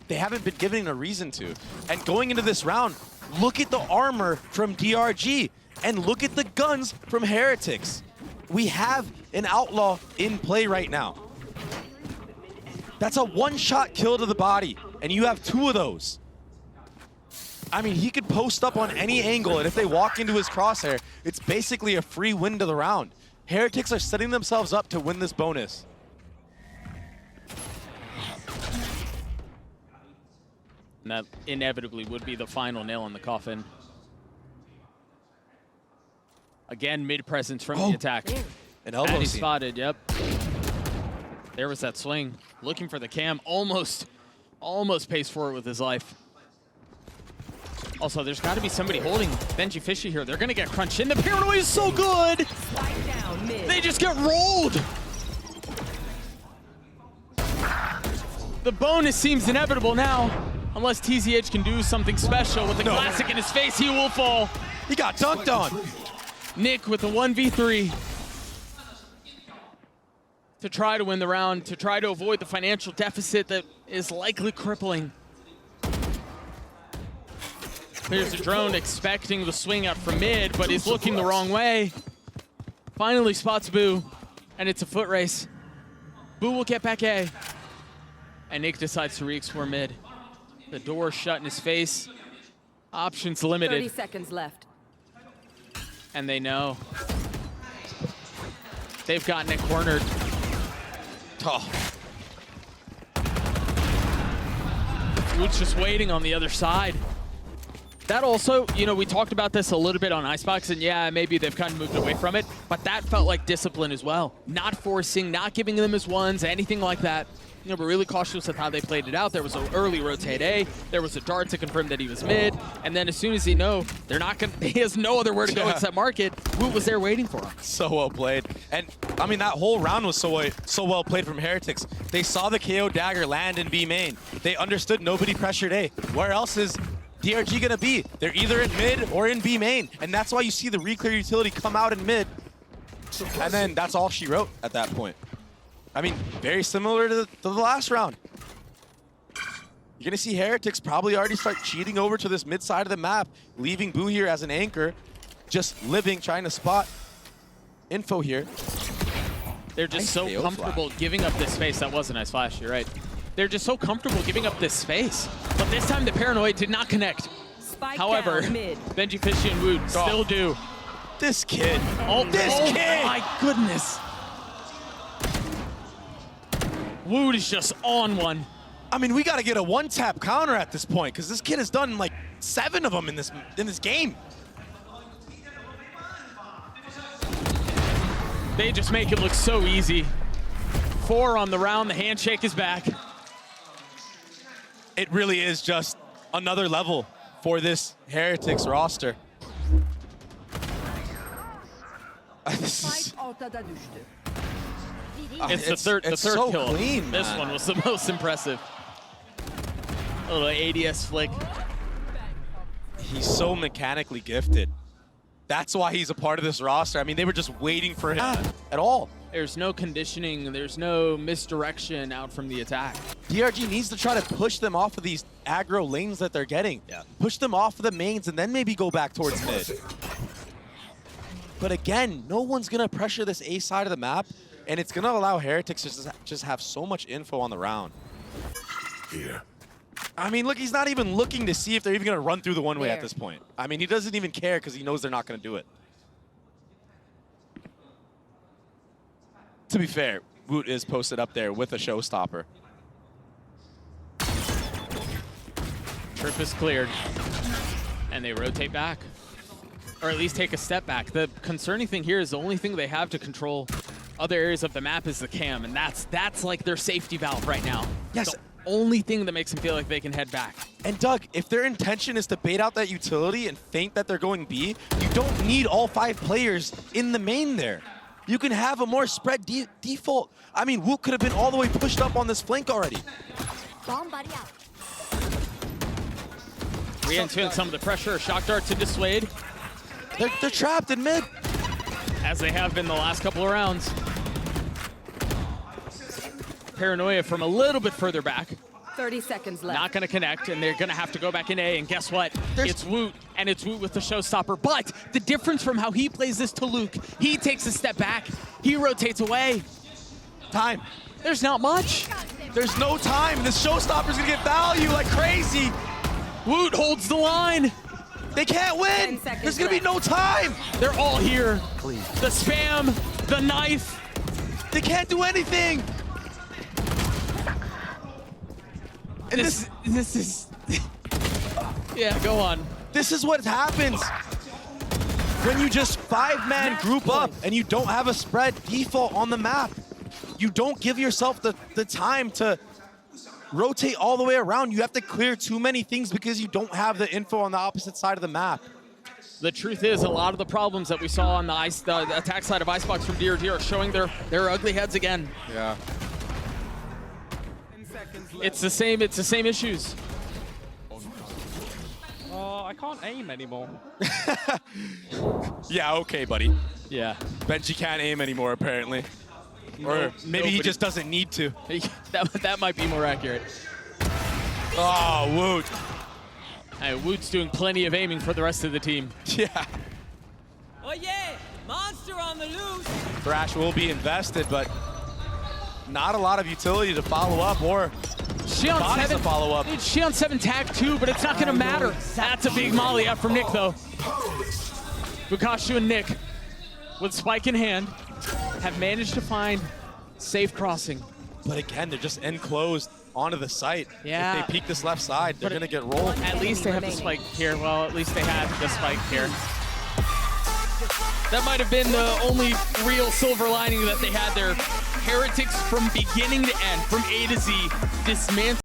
They haven't been given a reason to. And going into this round, look at the armor from DRG and look at the guns from Heretics. We have an outlaw in play right now. That's a one-shot kill to the body, and you have 2 of those. I mean, he could post up on any angle, and if they walk into his crosshair, it's basically a free win to the round. Heretics are setting themselves up to win this bonus. And that inevitably would be the final nail in the coffin. Again, mid-presence from the attack. An elbow And he seam. spotted, yep. There was that swing. Looking for the cam, almost pays for it with his life. Also, there's got to be somebody holding Benji Fishy here. They're going to get crunched in. The paranoia is so good. They just get rolled. The bonus seems inevitable now. Unless TZH can do something special with the classic in his face, he will fall. He got dunked on. Nick with the 1v3 to try to win the round, to try to avoid the financial deficit that is likely crippling. Here's the drone expecting the swing out from mid, but he's looking the wrong way. Finally spots Boo, and it's a foot race. Boo will get back A. And Nick decides to re-explore mid. The door shut in his face. Options 30 limited. seconds left. And they know. They've gotten it cornered. Oh. Woot's just waiting on the other side. That also, you know, we talked about this a little bit on Icebox, and yeah, maybe they've kind of moved away from it, but that felt like discipline as well. Not forcing, not giving them as ones, anything like that. You know, but really cautious of how they played it out. There was an early rotate A, there was a dart to confirm that he was mid, and then as soon as he they're not gonna, he has no other where to go except market. Woot was there waiting for him. So well played. And I mean, that whole round was so well played from Heretics. They saw the KO dagger land in B main. They understood nobody pressured A. Where else is DRG gonna be? They're either in mid or in B main. And that's why you see the reclear utility come out in mid. And then that's all she wrote at that point. I mean, very similar to the last round. You're gonna see Heretics probably already start cheating over to this mid side of the map, leaving Boo here as an anchor, just living, trying to spot info here. They're just Nice so KO comfortable flash. giving up this space. That was a nice flash, you're right. They're just so comfortable giving up this space. But this time the Paranoid did not connect. Spike However, down mid. Benji Fishy and Woot still do. This kid. This kid! My goodness. Woot is just on one. I mean, we gotta get a one-tap counter at this point, because this kid has done like 7 of them in this game. They just make it look so easy. 4 on the round, the handshake is back. It really is just another level for this Heretics roster. This is, It's the third so kill. clean, This man. one was the most impressive. A little ADS flick. He's so mechanically gifted. That's why he's a part of this roster. I mean, they were just waiting for him at all. There's no conditioning, there's no misdirection out from the attack. DRG needs to try to push them off of these aggro lanes that they're getting. Yeah. Push them off of the mains and then maybe go back towards mid. But again, no one's gonna pressure this A side of the map, and it's gonna allow Heretics to just have so much info on the round. Here. I mean, look, he's not even looking to see if they're even gonna run through the one-way at There. this point. I mean, he doesn't even care because he knows they're not gonna do it. To be fair, Woot is posted up there with a showstopper. Trip is cleared. And they rotate back. Or at least take a step back. The concerning thing here is the only thing they have to control other areas of the map is the cam, and that's like their safety valve right now. Yes. The only thing that makes them feel like they can head back. And Doug, if their intention is to bait out that utility and feint that they're going B, you don't need all 5 players in the main there. You can have a more spread default. I mean, Woot could have been all the way pushed up on this flank already. Bomb buddy out. Re-entering some of the pressure, shock dart to dissuade, They're trapped in mid. as they have been the last couple of rounds. Paranoia from a little bit further back. 30 seconds left. Not going to connect, and they're going to have to go back in A, and guess what? It's Woot, and it's Woot with the showstopper. But the difference from how he plays this to Luke, he takes a step back, he rotates away. Time. There's not much. There's no time. This showstopper's gonna get value like crazy. Woot holds the line. They can't win. 10 seconds There's gonna be no time. They're all here. The spam, the knife. They can't do anything. And This is... Yeah, go on. this is what happens when you just 5-man group up and you don't have a spread default on the map. You don't give yourself the time to rotate all the way around. You have to clear too many things because you don't have the info on the opposite side of the map. The truth is, a lot of the problems that we saw on the attack side of Icebox from DRG are showing their ugly heads again. Yeah. It's the same issues. I can't aim anymore. Yeah, okay, buddy. Yeah. Benji can't aim anymore, apparently. Or maybe he nobody- just doesn't need to. that might be more accurate. Oh, Woot. Hey, Woot's doing plenty of aiming for the rest of the team. Yeah. Oh yeah, monster on the loose. Thrash will be invested, but not a lot of utility to follow up or Xion bodies 7 to follow up. Xion 7 tag 2, but it's not going to matter. That's a big molly out from Nick, though. Bukashu and Nick, with spike in hand, have managed to find safe crossing. But again, they're just enclosed onto the site. Yeah. If they peek this left side, they're But going to get rolled. At least they have the spike here. Well, at least they had the spike here. That might have been the only real silver lining that they had there. Heretics from beginning to end, from A to Z, dismantled.